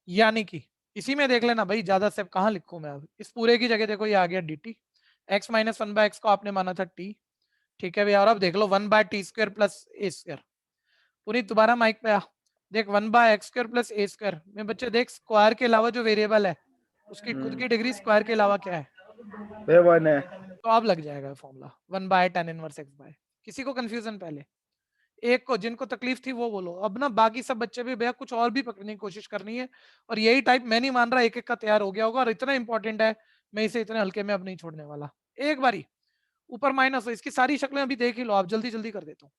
यानी कि इसी में देख लेना भाई, ज्यादा स्टेप कहां लिखूं मैं अब, इस पूरे की जगह देखो ये आ गया dt, x माइनस 1/x को आपने माना था t। ठीक है भैया, और अब देख लो 1/t² plus a square. Puneet दोबारा माइक पे आ, देख 1/x² प्लस a स्क्वायर में बच्चे देख, स्क्वायर के अलावा जो वेरिएबल है उसकी खुद की डिग्री स्क्वायर के अलावा क्या है, वे 1 है। तो अब लग जाएगा formula 1/tan inverse x bye. किसी को कंफ्यूजन पहले, एक को जिनको तकलीफ थी वो बोलो, अब ना बाकी सब बच्चे भी भैया कुछ और भी पकड़ने की कोशिश करनी है, और यही टाइप मैं नहीं मान रहा एक एक का तैयार हो गया होगा, और इतना इंपॉर्टेंट है, मैं इसे इतने हल्के में अब नहीं छोड़ने वाला। एक बारी ऊपर माइनस हो, इसकी सारी शक्लें अभी देख ही लो आप, जल्दी जल्दी कर देता हूँ।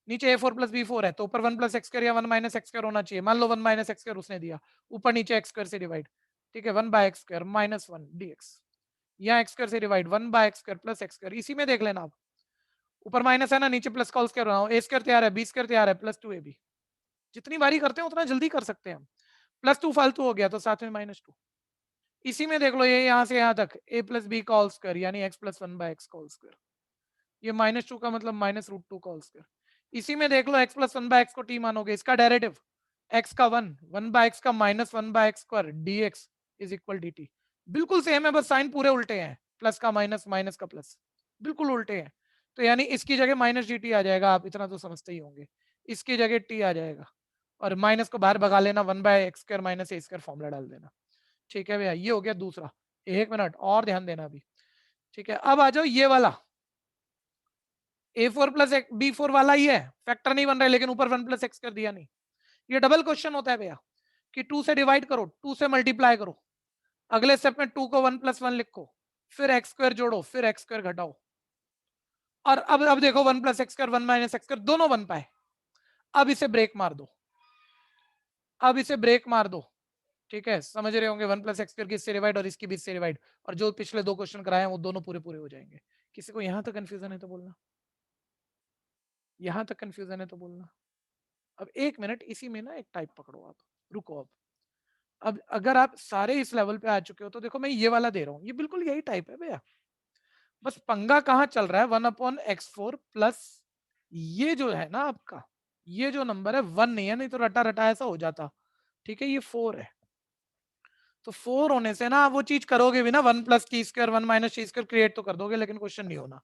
नीचे a4 प्लस b4 है तो ऊपर 1 प्लस एक्स स्क्वायर या 1 माइनस एक्स स्क्वायर होना चाहिए, मान लो 1 माइनस एक्स स्क्वायर उसने दिया, ऊपर नीचे एक्स स्क्वायर से डिवाइड। ठीक है, 1/x स्क्वायर माइनस 1 dx, या एक्स स्क्वायर से divide 1/x square plus x square, इसी में देख लेना आप, ऊपर माइनस है ना, नीचे प्लस का होल स्क्वायर बनाओ, a स्क्वायर तैयार है, b स्क्वायर तैयार है, प्लस 2ab। जितनी बारी करते हैं उतना जल्दी कर सकते हैं हम, +2 फालतू हो गया तो साथ में -2। इसी में देख लो, ये यहाँ से यहाँ तक a प्लस बी का होल स्क्वायर, यानी x प्लस 1/x का होल स्क्वायर, ये -2 का मतलब -√2 का होल स्क्वायर। इसी में देख लो x प्लस 1/x को t मानोगे, इसका डेरिवेटिव x का 1, 1/x का minus 1/x square dx is equal dt। बिल्कुल सेम है, बस साइन पूरे उल्टे हैं, प्लस का माइनस, माइनस का प्लस, बिल्कुल उल्टे हैं। तो यानी इसकी जगह माइनस dt आ जाएगा, आप इतना तो समझते ही होंगे, इसकी जगह t आ जाएगा, और माइनस को बाहर भगा लेना, 1/x square minus a square formula डाल देना। ठीक है भैया, ये हो गया दूसरा। एक मिनट और ध्यान देना अभी। ठीक है, अब आ जाओ ये वाला, a4 प्लस b4 वाला ही है, फैक्टर नहीं बन रहा है, लेकिन ऊपर 1 प्लस एक्स कर दिया नहीं। ये डबल क्वेश्चन होता है भैया, कि 2 से डिवाइड करो, 2 से मल्टीप्लाई करो, अगले स्टेप में 2 को 1 प्लस 1 लिखो, फिर एक्स स्क्वायर जोड़ो, फिर एक्स स्क्वायर घटाओ, और अब देखो 1 plus x square 1 minus x square दोनों बन पाए। अब इसे ब्रेक मार दो, अब इसे ब्रेक मार दो। ठीक है, समझ रहे होंगे, 1 प्लस एक्स स्क्वायर की इससे डिवाइड और इसकी भी इससे डिवाइड, और जो पिछले 2 क्वेश्चन कराए हैं वो दोनों पूरे पूरे हो जाएंगे। किसी को यहां तक कंफ्यूजन है तो बोलना, यहां तक कंफ्यूजन है तो बोलना। अब एक मिनट, इसी में ना एक टाइप पकड़ो आप, रुको अब, अब अगर आप सारे इस लेवल पे आ चुके हो तो देखो मैं ये वाला दे रहा हूँ, ये बिल्कुल यही टाइप है भैया। बस पंगा कहाँ चल रहा है, 1/x4 प्लस ये जो है ना आपका, ये जो नंबर है 1 नहीं है, नहीं तो रटा रटा ऐसा हो जाता। ठीक है, ये 4 है, तो 4 होने से ना आप वो चीज करोगे भी ना, 1 plus t square 1 minus T square create तो कर दोगे, लेकिन क्वेश्चन नहीं होना।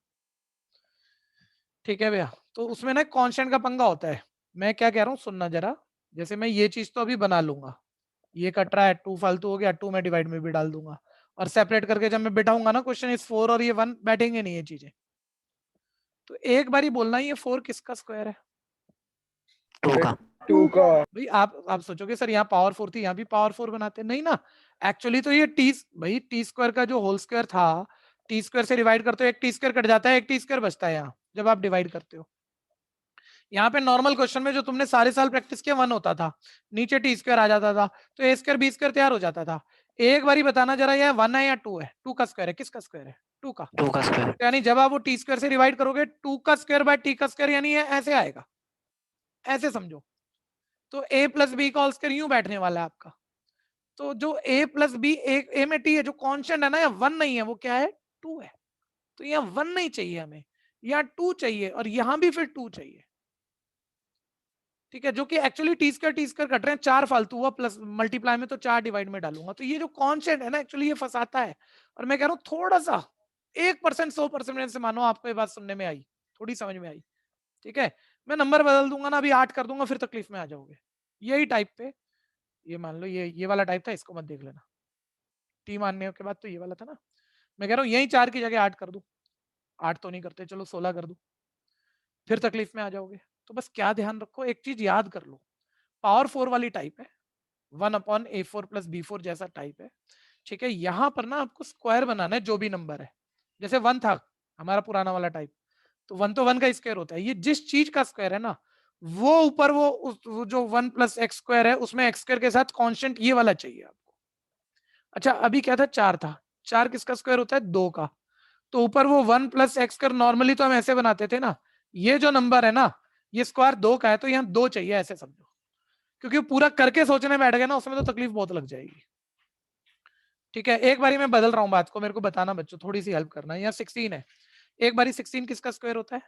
ठीक है भैया, तो उसमें ना कांस्टेंट का पंगा होता है। मैं क्या कह रहा हूँ सुनना जरा, जैसे मैं ये चीज तो अभी बना लूंगा, ये कट रहा है, 2 फालतू हो गया, 2 मैं डिवाइड में भी डाल दूंगा, और सेपरेट करके जब मैं बिठाऊंगा ना क्वेश्चन, इस 4 और ये 1 बैठेंगे नहीं ये चीजें। तो एक बार ही बोलना ये 4 किसका स्क्वायर है। 2 का। 2 का। भाई आप सोचोगे सर यहाँ पावर 4 थी, यहाँ भी पावर 4 बनाते, नहीं ना। एक्चुअली तो ये टी, भाई टी स्क्वायर का जो होल स्क्वायर था, टी स्क्वायर से डिवाइड करते हो एक टी स्क्वायर कट जाता है, एक टी स्क्वायर बचता है यहाँ जब आप डिवाइड करते हो। यहाँ पे नॉर्मल क्वेश्चन में जो तुमने सारे साल प्रैक्टिस किया 1 होता था, नीचे टी स्क्वायर आ जाता था, तो ए स्क्वायर बी स्क्वायर तैयार हो जाता था। एक बार ही बताना जरा, यह 1 है या 2 है, 2 का स्क्वायर है, किसका स्क्वायर है, 2 का। 2 का स्क्वायर। तो यानी जब आप वो टी स्क्वायर से डिवाइड करोगे 2 का स्क्वायर बाय टी का स्क्वायर, यानी ये ऐसे आएगा, ऐसे समझो। तो ए प्लस बी का होल स्क्वायर यूं बैठने वाला है आपका। तो जो ए प्लस बी, ए में टी है, जो कांस्टेंट है ना, या 1 नहीं है, वो क्या है, 2 है। तो यहाँ 1 नहीं चाहिए हमें, यहाँ 2 चाहिए, और यहाँ भी फिर 2 चाहिए। ठीक है, जो कि एक्चुअली टी स्क्वायर कट रहे हैं, 4 फालतू हुआ, प्लस मल्टीप्लाई में तो 4 डिवाइड में डालूंगा, तो ये जो कांस्टेंट है ना, एक्चुअली ये फंसाता है। और मैं कह रहा हूँ थोड़ा सा 1% 100% से मानो आपको ये बात सुनने में आई, थोड़ी समझ में आई। ठीक है, मैं नंबर बदल दूंगा ना, अभी 8 कर दूंगा, फिर तकलीफ में आ जाओगे। यही टाइप पे, ये मान लो ये वाला टाइप था, इसको मत देख लेना। टी मानने के बाद तो ये वाला था ना, मैं कह रहा हूँ यही 4 की जगह 8 कर दूं, 8 तो नहीं करते, चलो 16 कर दूं, फिर तकलीफ में आ जाओगे। तो बस क्या ध्यान रखो, एक चीज याद कर लो, पावर 4 वाली टाइप है, 1/A4 प्लस B4 जैसा टाइप है। ठीक है, यहां पर ना आपको स्क्वायर बनाना है जो भी नंबर है, जैसे 1 था हमारा पुराना वाला टाइप, तो 1 तो 1 का स्क्वायर होता है, ये जिस चीज का स्क्वायर है ना, वो ऊपर वो जो 1 प्लस एक्स स्क्वायर है, उसमें एक्स स्क्वायर के साथ कांस्टेंट ये वाला चाहिए आपको। अच्छा, अभी क्या था, 4 था, 4 किसका स्क्वायर होता है, 2 का। तो ऊपर वो 1 प्लस एक्स कर, नॉर्मली तो हम ऐसे बनाते थे ना, ये जो नंबर है ना, ये स्क्वायर 2 का है, तो यहाँ 2 चाहिए, ऐसे समझो। क्योंकि पूरा करके सोचने बैठ गए ना, उसमें तो तकलीफ बहुत लग जाएगी। ठीक है, एक बारी मैं बदल रहा हूँ बात को, मेरे को बताना बच्चों, थोड़ी सी हेल्प करना। यहाँ 16 है, एक बारी 16 किसका स्क्वायर होता है,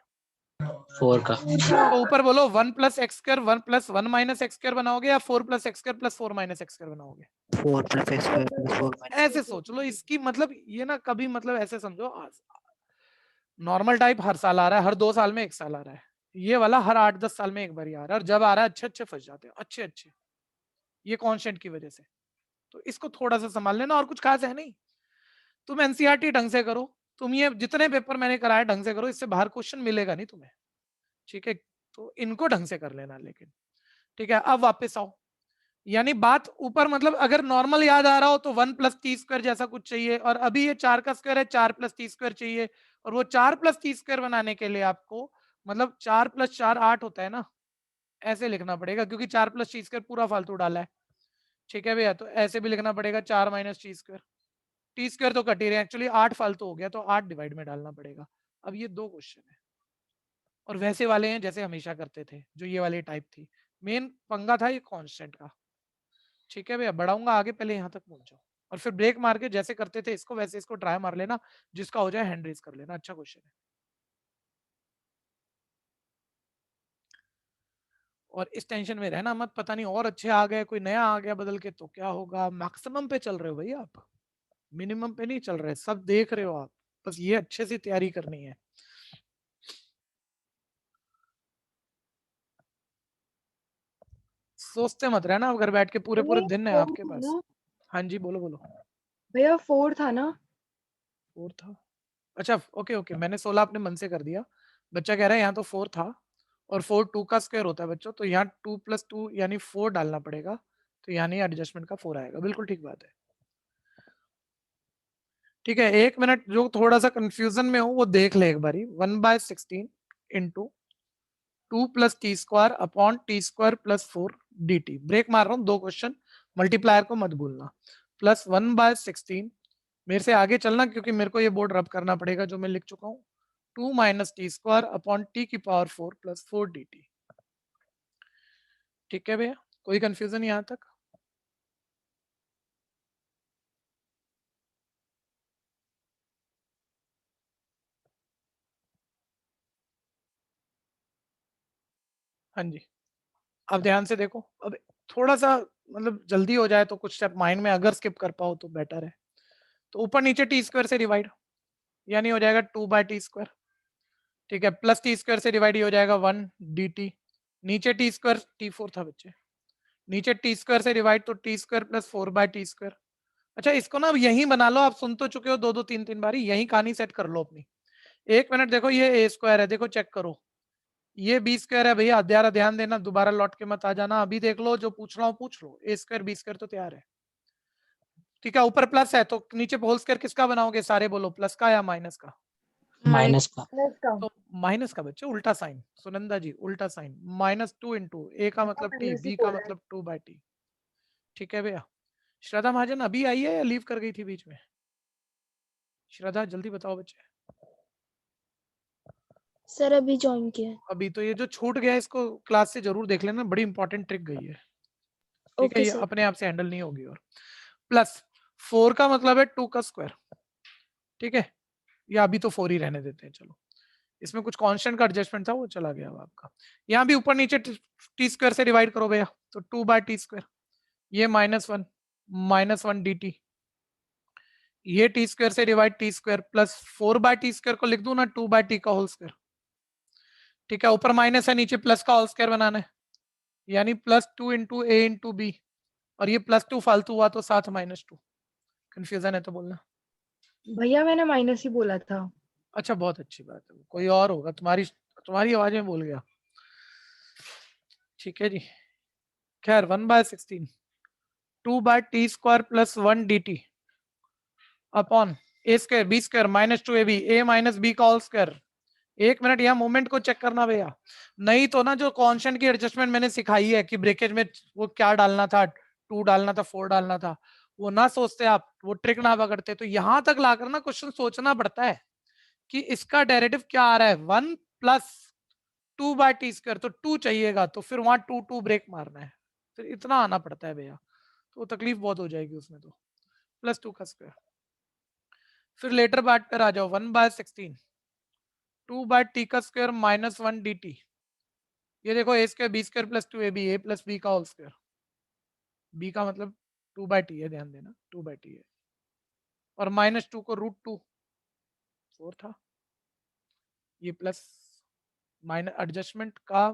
4 का। तो ऊपर बोलो 1 plus x square 1 plus 1 minus x square बनाओगे, या 4 plus x square plus 4 minus x square बनाओगे। 4 plus x square plus 4 minus. ऐसे सोच लो इसकी, मतलब ये ना कभी, मतलब ऐसे समझो, नॉर्मल टाइप हर साल आ रहा है, हर 2 साल में 1 साल आ रहा है, ये वाला हर 8-10 साल में एक बार ही आ रहा है, और जब आ रहा है अच्छे अच्छे फंस जाते हैं, अच्छे अच्छे, ये कांस्टेंट की वजह से। तो इसको थोड़ा सा संभाल लेना, और कुछ खास है नहीं। तुम एनसीईआरटी ढंग से करो, तुम ये जितने पेपर मैंने कराए ढंग से करो, इससे बाहर क्वेश्चन मिलेगा नहीं तुम्हें। ठीक है, तो इनको ढंग से कर लेना लेकिन। ठीक है, अब वापस आओ, यानी बात ऊपर, मतलब अगर नॉर्मल याद आ रहा हो तो 1 प्लस टी स्क्वायर जैसा कुछ चाहिए, और अभी ये 4 का स्क्वायर है, 4 प्लस टी स्क्वायर चाहिए, और वो 4 प्लस टी स्क्वायर बनाने के लिए आपको, मतलब 4 प्लस 4 8 होता है ना, ऐसे लिखना पड़ेगा, क्योंकि 4 प्लस टी स्क्वायर पूरा फालतू डाला है। ठीक है भैया, तो ऐसे भी लिखना पड़ेगा 4 minus T square, T square तो कट ही रहे, एक्चुअली 8 फालतू हो गया, तो 8 डिवाइड में डालना पड़ेगा। अब ये 2 क्वेश्चन है, और वैसे वाले हैं जैसे हमेशा करते थे, जो ये वाली टाइप थी। मेन पंगा था ये कांस्टेंट का। ठीक है भैया, बढ़ाऊंगा आगे, पहले यहाँ तक पहुंचो, और फिर ब्रेक मार के जैसे करते थे इसको, वैसे इसको ट्राई मार लेना, जिसका हो जाए हैंड रेज कर लेना। अच्छा क्वेश्चन है, और इस टेंशन में रहना मत, पता नहीं और अच्छे आ गए, कोई नया आ गया बदल के तो क्या होगा। मैक्सिमम पे चल रहे हो भाई आप, मिनिमम पे नहीं चल रहे, सब देख रहे हो आप, बस ये अच्छे से तैयारी करनी है। सोचते मत रहना अब घर बैठ के, पूरे पूरे दिन है आपके पास। हाँ जी, बोलो बोलो। भैया 4 था ना, 4 था, अच्छा ओके ओके, मैंने 16 अपने मन से कर दिया। बच्चा कह रहा है यहाँ तो 4 था, और 4 2 का स्क्वायर होता है बच्चों, तो यहाँ 2 प्लस 2 यानी 4 डालना पड़ेगा, तो यानी एडजस्टमेंट का 4 आएगा, बिल्कुल ठीक बात है। ठीक है, एक मिनट, जो थोड़ा सा कंफ्यूजन में हो वो देख ले एक बारी। 1/16 into 2 plus t square upon t square plus 4 d t. Break मार रहा हूँ, 2 क्वेश्चन, मल्टीप्लायर को मत भूलना। प्लस 1/16, मेरे से आगे चलना क्योंकि मेरे को ये बोर्ड रब करना पड़ेगा जो मैं लिख चुका हूँ, 2 minus T square upon T की पावर 4 प्लस 4 डी टी। ठीक है भैया, कोई कंफ्यूजन यहाँ तक? हाँ जी, अब ध्यान से देखो, अब थोड़ा सा मतलब जल्दी हो जाए तो कुछ स्टेप माइंड में अगर स्किप कर पाओ तो बेटर है। तो ऊपर नीचे टी स्क्वायर से डिवाइड, यानी हो जाएगा 2/t²। ठीक है, प्लस टी स्क्वायर से डिवाइड हो जाएगा 1 dt। नीचे टी स्क्वायर t4 था बच्चे, नीचे टी स्क्वायर से डिवाइड तो t² + 4/t²। अच्छा, इसको ना अब यहीं बना लो, आप सुन तो चुके हो 2-2 3-3 बारी, यहीं कहानी सेट कर लो अपनी। 1 मिनट देखो, ये a² है, देखो चेक करो, ये b² है भैया, अध्यारा ध्यान देना, दोबारा लौट के मत आ जाना, अभी देख लो, जो पूछ रहा हूँ पूछ लो। a² b² तो तैयार है, ठीक है। ऊपर प्लस है तो नीचे होल स्क्वायर किसका बनाओगे, सारे बोलो, प्लस का या माइनस का? माइनस का। माइनस का। तो माइनस का बच्चे, उल्टा साइन, सुनंदा जी उल्टा साइन, -2 इंटू a का मतलब t, माइनस ही b का बोला है। मतलब 2/t। ठीक है भैया। श्रद्धा महाजन अभी आई है या लीव कर गई थी बीच में? श्रद्धा जल्दी बताओ बच्चे। सर अभी ज्वाइन किया है। अभी तो ये जो छूट गया इसको क्लास से जरूर देख लेना, बड़ी इंपॉर्टेंट ट्रिक गई है। ठीक है, ओके ये सर। अपने आप से हैंडल नहीं होगी। और प्लस 4 का मतलब है 2 का स्क्वायर। ठीक है, या अभी तो 4 ही रहने देते हैं, चलो। इसमें कुछ कांस्टेंट का एडजस्टमेंट था, वो चला गया अब आपका। यहाँ भी ऊपर नीचे t² से डिवाइड करो भैया, तो 2/t²। ये -1 dt। ये t² से डिवाइड t² प्लस 4/t² को लिख दूं ना 2/t का होल स्क्वायर। ठीक है, ऊपर माइनस है, नीचे प्लस का होल स्क्वायर बनाना है, यानी +2 इंटू a इंटू बी। और ये +2 फालतू हुआ तो साथ -2। कंफ्यूजन है तो बोलना। भैया मैंने माइनस ही बोला था। अच्छा, बहुत अच्छी बात है, कोई और होगा, तुम्हारी आवाज में बोल गया। ठीक है जी, खैर 1/16 2/t² + 1 dt upon a² b² -2ab a - b का होल स्क्वायर। 1 मिनट, यहाँ मूवमेंट को चेक करना भैया, नहीं तो ना जो कांस्टेंट की एडजस्टमेंट मैंने सिखाई है कि ब्रेकेज में वो क्या डालना था, 2 डालना था, 4 डालना था, वो ना सोचते आप, वो ट्रिक ना पकड़ते, तो यहां तक लाकर ना क्वेश्चन सोचना पड़ता है कि इसका डेरिवेटिव क्या आ रहा है, 1 + 2/t², तो 2 चाहिएगा, तो फिर वहां 2 ब्रेक मारना है, फिर इतना आना पड़ता है भैया, तो तकलीफ बहुत हो जाएगी उसमें, तो +2 का स्क्वायर। फिर लेटर पार्ट पर आ जाओ, 1/16 2/t का स्क्वायर -1 dt। ये देखो a² b² + 2ab a + b का होल स्क्वायर। b का मतलब 2/t है, ध्यान देना 2/t है, और -2 को √2 4 था, ये प्लस माइनस एडजस्टमेंट का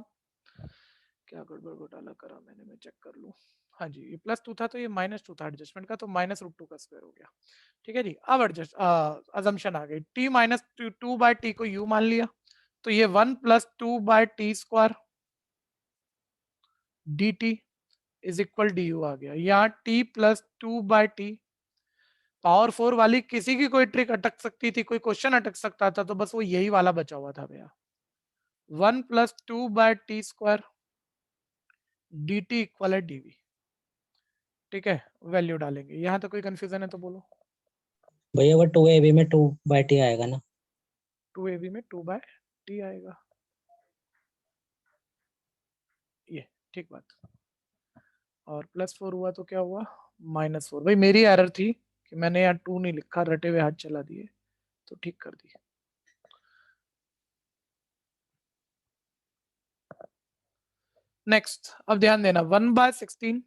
क्या गड़बड़ घोटाला करा मैंने, मैं चेक कर लूं। हाँ जी, ये +2 था तो ये -2 था एडजस्टमेंट का, तो -√2 का स्क्वायर हो गया। ठीक है जी, अब एडजस्ट अजम्पशन आ गई, t - 2/t को u मान लिया, तो ये 1 + 2/t² dt is equal du आ गया। यहाँ t + 2/t, पावर 4 वाली किसी की कोई ट्रिक अटक सकती थी, कोई क्वेश्चन अटक सकता था, तो बस वो यही वाला बचा हुआ था भैया, 1 + 2/t² dt इक्वल है dv। ठीक है, वैल्यू डालेंगे, यहाँ तो कोई कंफ्यूजन है तो बोलो। भैया वो 2ab में 2/t आएगा ना? 2ab में 2/t आएगा, ये ठीक बात। और +4 हुआ तो क्या हुआ, -4। भाई मेरी एरर थी कि मैंने यहाँ 2 नहीं लिखा, रटे हुए हाथ चला दिए, तो ठीक कर दिए। नेक्स्ट, अब ध्यान देना, 1/16,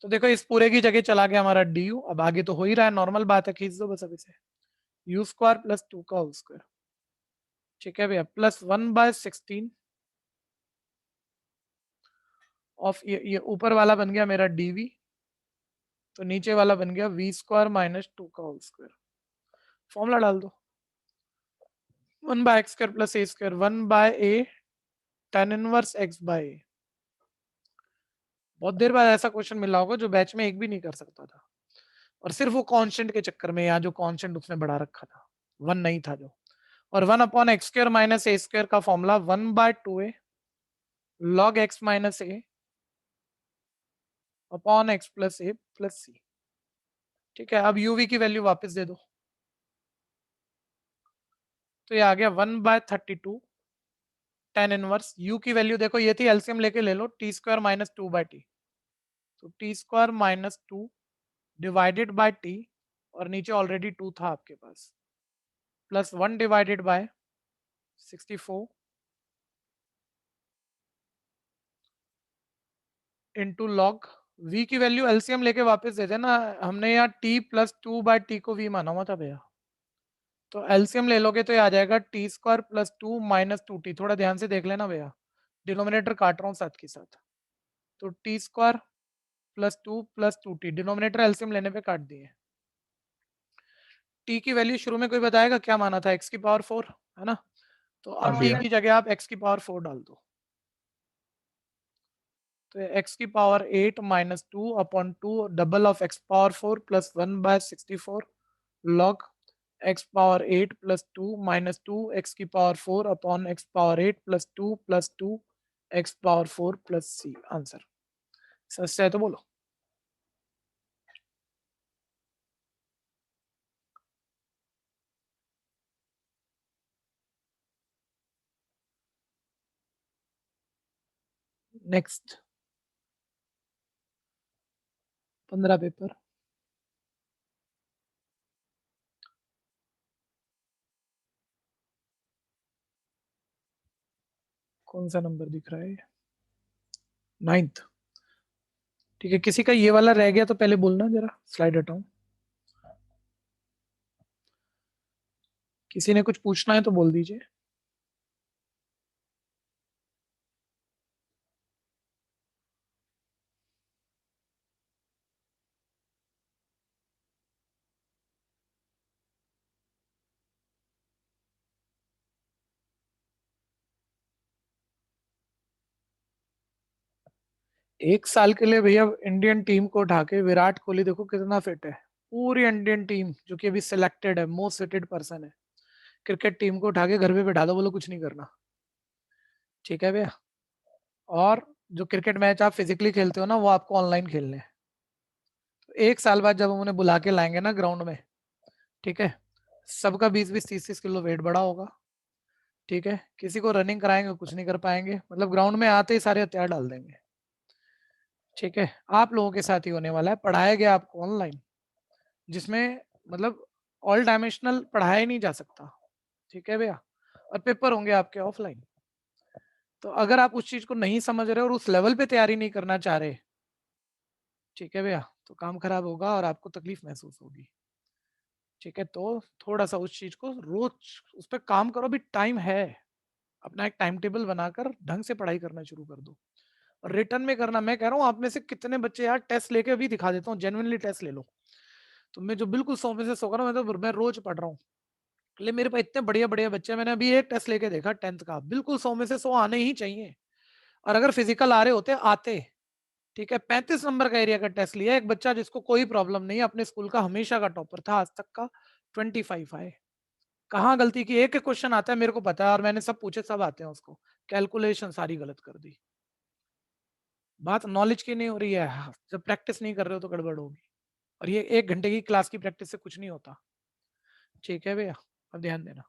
तो देखो इस पूरे की जगह चला गया हमारा du, अब आगे तो हो ही रहा है, नॉर्मल बात है, खींच दो बस अब इसे, u² + 2 का होल स्क्वायर। ठीक है भैया, प्लस 1/16 ऑफ ये ऊपर वाला बन गया मेरा dv, तो नीचे वाला बन गया v² - 2 का होल स्क्वायर। फॉर्मूला डाल दो, 1/x² + a², 1/a tan inverse x/a। बहुत देर बाद ऐसा क्वेश्चन मिला होगा जो बैच में एक भी नहीं कर सकता था, और सिर्फ वो कांस्टेंट के चक्कर में, यहाँ जो कांस्टेंट उसने बढ़ा रखा था 1 नहीं था जो। और 1/x² - a² का formula 1/2a log x - a upon x + a + c। ठीक है, अब uv की वैल्यू वापस दे दो, तो ये आ गया 1/32 tan इनवर्स, u की वैल्यू देखो ये थी, एलसीएम लेके ले लो, t² - 2/t, तो t² - 2 डिवाइडेड बाय t, और नीचे ऑलरेडी 2 था आपके पास, +1 divided by 64 into log v की वैल्यू एलसीएम लेके वापस दे देना। हमने यहाँ t प्लस 2/t को v माना हुआ था भैया, तो एलसीएम ले लोगे तो ये आ जाएगा t² प्लस 2 माइनस 2t। थोड़ा ध्यान से देख लेना भैया, डिनोमिनेटर काट रहा हूँ साथ के साथ। तो t² plus 2 plus 2t, denominator LCM लेने पे काट दिए। t की वैल्यू शुरू में कोई बताएगा क्या माना था, x की पावर 4 है ना, तो अब हाँ t भैया। की जगह आप x की पावर 4 डाल दो। तो x की power 8 minus 2 upon 2 double of x power 4 plus 1/64 log x power 8 plus 2 minus 2 x की power 4 upon x power 8 plus 2 x power 4 plus c। Answer सच है तो बोलो। Next 15 paper. कौन सा नंबर दिख रहा है, 9th। ठीक है, किसी का ये वाला रह गया तो पहले बोलना, जरा स्लाइड हटाऊं। किसी ने कुछ पूछना है तो बोल दीजिए। एक साल के लिए भैया इंडियन टीम को उठा के विराट कोहली देखो कितना फिट है। पूरी इंडियन टीम जो कि अभी सिलेक्टेड है, मोस्ट फिटेड पर्सन है, क्रिकेट टीम को उठा के घर पे बैठा दो, बोलो कुछ नहीं करना। ठीक है भैया। और जो क्रिकेट मैच आप फिजिकली खेलते हो ना, वो आपको ऑनलाइन खेलने हैं। तो एक साल बाद जब हम उन्हें बुला के लाएंगे ना ग्राउंड में, ठीक है, सबका 20-20 30-30 किलो वेट बढ़ा होगा। ठीक है, किसी को रनिंग कराएंगे कुछ नहीं कर पाएंगे, मतलब ग्राउंड में आते ही सारे हथियार डाल देंगे। ठीक है, आप लोगों के साथ ही होने वाला है, पढ़ाया गया आपको ऑनलाइन, जिसमें मतलब ऑल डायमेंशनल पढ़ाया ही नहीं जा सकता। ठीक है भैया, और पेपर होंगे आपके ऑफलाइन। तो अगर आप उस चीज को नहीं समझ रहे और उस लेवल पे तैयारी नहीं करना चाह रहे, ठीक है भैया, तो काम खराब होगा और आपको तकलीफ महसूस होगी। ठीक है, तो थोड़ा सा उस चीज को रोज उस पर काम करो, अभी टाइम है। अपना एक टाइम टेबल बनाकर ढंग से पढ़ाई करना शुरू कर दो, और रिटर्न में करना। मैं कह रहा हूँ आप में से कितने बच्चे यार टेस्ट लेके अभी दिखा देता हूँ, जेन्युइनली टेस्ट ले लो। तो मैं जो बिल्कुल 100 में से 100 कर रहा हूँ, मैं रोज पढ़ रहा हूँ। ले मेरे पास इतने बढ़िया बढ़िया बच्चे, मैंने अभी एक टेस्ट लेके देखा 10th का, बिल्कुल 100 में से 100 आने ही चाहिए। और अगर फिजिकल आ रहे होते आते। ठीक है, 35 नंबर का एरिया का टेस्ट लिया, एक बच्चा जिसको कोई प्रॉब्लम नहीं, अपने स्कूल का हमेशा का टॉपर था, आज तक का 25 आए। कहाँ गलती की, एक एक क्वेश्चन आता है मेरे को पता है, और मैंने सब पूछे, सब आते हैं उसको, कैलकुलेशन सारी गलत कर दी। बात नॉलेज की नहीं हो रही है, जब प्रैक्टिस नहीं कर रहे हो तो गड़बड़ होगी। और ये 1 घंटे की क्लास की प्रैक्टिस से कुछ नहीं होता। ठीक है भैया, अब ध्यान देना।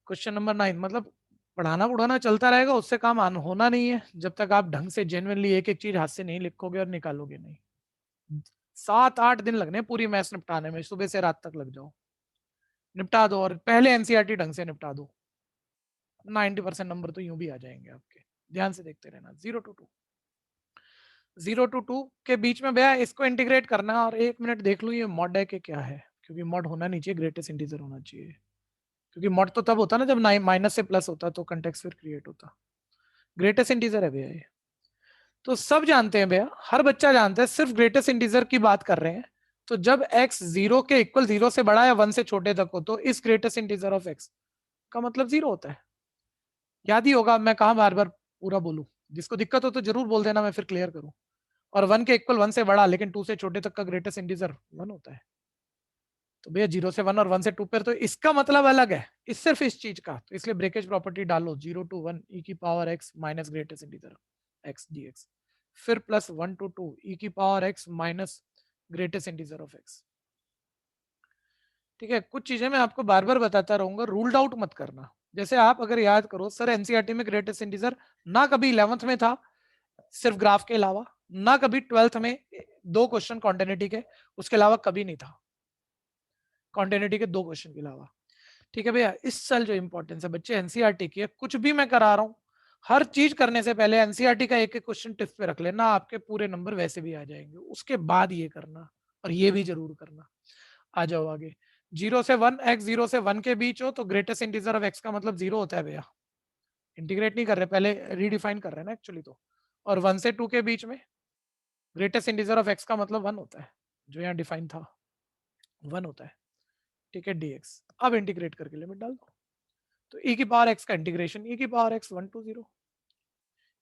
क्वेश्चन नंबर 9, मतलब पढ़ाना पढ़ाना चलता रहेगा, उससे काम होना नहीं है जब तक आप ढंग से जेन्युइनली एक एक चीज हाथ से नहीं लिखोगे और निकालोगे नहीं। 7-8 दिन लगने पूरी मैथ्स निपटाने में, सुबह से रात तक लग जाओ, निपटा दो, और पहले एनसीईआरटी ढंग से निपटा दो, 90% नंबर तो यूं भी आ जाएंगे आपके। ध्यान से देखते रहना। 0 to 2 के बीच में भैया इसको इंटीग्रेट करना, और 1 मिनट देख लूँ ये मॉड है कि क्या है, क्योंकि मॉड होना नहीं चाहिए, ग्रेटेस्ट इंटीजर होना चाहिए। क्योंकि मॉड तो तब होता ना जब माइनस से प्लस होता, तो कंटेक्स्ट फिर क्रिएट होता। ग्रेटेस्ट इंटीजर है भैया ये, तो सब जानते हैं भैया, हर बच्चा जानता है, सिर्फ ग्रेटेस्ट इंटीजर की बात कर रहे हैं। तो जब x 0 के इक्वल 0 से बड़ा या 1 से छोटे तक हो, तो इस ग्रेटेस्ट इंटीजर ऑफ x का मतलब 0 होता है। याद ही होगा, मैं कहा बार बार पूरा बोलूं, जिसको दिक्कत हो तो जरूर बोल देना, मैं फिर क्लियर करूं। और 1 के इक्वल 1 से बड़ा लेकिन 2 से छोटे तक का ग्रेटेस्ट इंटीजर 1 होता है। तो भैया 0 से 1 और 1 से 2 पर तो इसका मतलब अलग है, इस सिर्फ इस चीज का, तो इसलिए ब्रेकेज प्रॉपर्टी डालो, 0 to 1 e की power x minus greatest integer x dx, फिर प्लस 1 to 2 e की power x minus greatest integer of x। ठीक है, कुछ चीजें मैं आपको बार बार बताता रहूंगा, रूल्ड आउट मत करना। जैसे आप अगर याद करो, सर एनसीईआरटी में ग्रेटेस्ट इंटीजर ना कभी 11th में था सिर्फ ग्राफ के अलावा, ना कभी 12th में 2 क्वेश्चन कॉन्टिन्यूटी के, उसके अलावा कभी नहीं था, कॉन्टिन्यूटी के 2 क्वेश्चन के अलावा। ठीक है भैया, इस साल जो इंपॉर्टेंस है बच्चे एनसीईआरटी की है, कुछ भी मैं करा रहा हूँ हर चीज करने से पहले एनसीईआरटी का एक एक क्वेश्चन टिप पे रख लेना, आपके पूरे नंबर वैसे भी आ जाएंगे। उसके बाद ये करना, और ये भी जरूर करना। आ जाओ आगे। 0 से 1, x 0 से 1 के बीच हो तो ग्रेटेस्ट इंटीजर ऑफ x का मतलब 0 होता है भैया। इंटीग्रेट नहीं कर रहे, पहले रीडिफाइन कर रहे हैं ना एक्चुअली तो। और 1 से 2 के बीच में ग्रेटेस्ट इंटीजर ऑफ x का मतलब 1 होता है, जो यहाँ डिफाइन था 1 होता है। ठीक है, dx। अब इंटीग्रेट करके लिमिट डाल दो, तो e की पावर x का इंटीग्रेशन e की पावर x 1 to 0,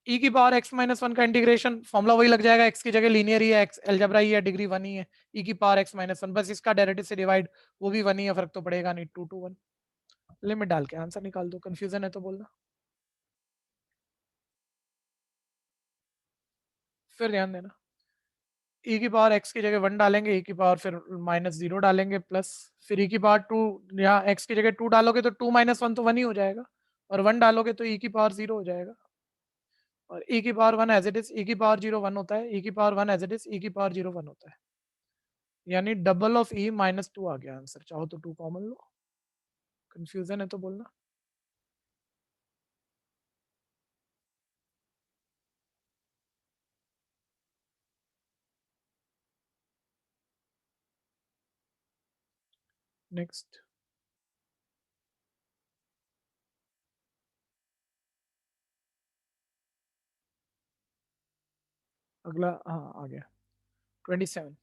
e की पावर x माइनस 1 का इंटीग्रेशन फॉर्मुला वही लग जाएगा, x की जगह लीनियर ही है, x अलजेब्रा ही है, डिग्री 1 ही है, e की पावर x माइनस 1, बस इसका डेरिवेटिव से डिवाइड, वो भी 1 ही है, फर्क तो पड़ेगा नहीं, 2 to 1। लिमिट डाल के आंसर निकाल दो, कंफ्यूजन है तो बोलना। फिर ध्यान देना, e की पावर x की जगह 1 डालेंगे, e की पावर फिर माइनस 0 डालेंगे, प्लस फिर e की पावर 2, यहाँ x की जगह 2 डालोगे तो 2 माइनस 1 तो 1 ही हो जाएगा, और 1 डालोगे तो e की पावर 0 हो जाएगा, और e की power 1 as it is, e की पावर 0 1 होता है, e की power 1 as it is, e की पावर 0 1 होता है, यानी डबल ऑफ e माइनस 2 आ गया आंसर। चाहो तो 2 कॉमन लो, कंफ्यूजन है तो बोलना। नेक्स्ट, अगला, हाँ आ गया 27।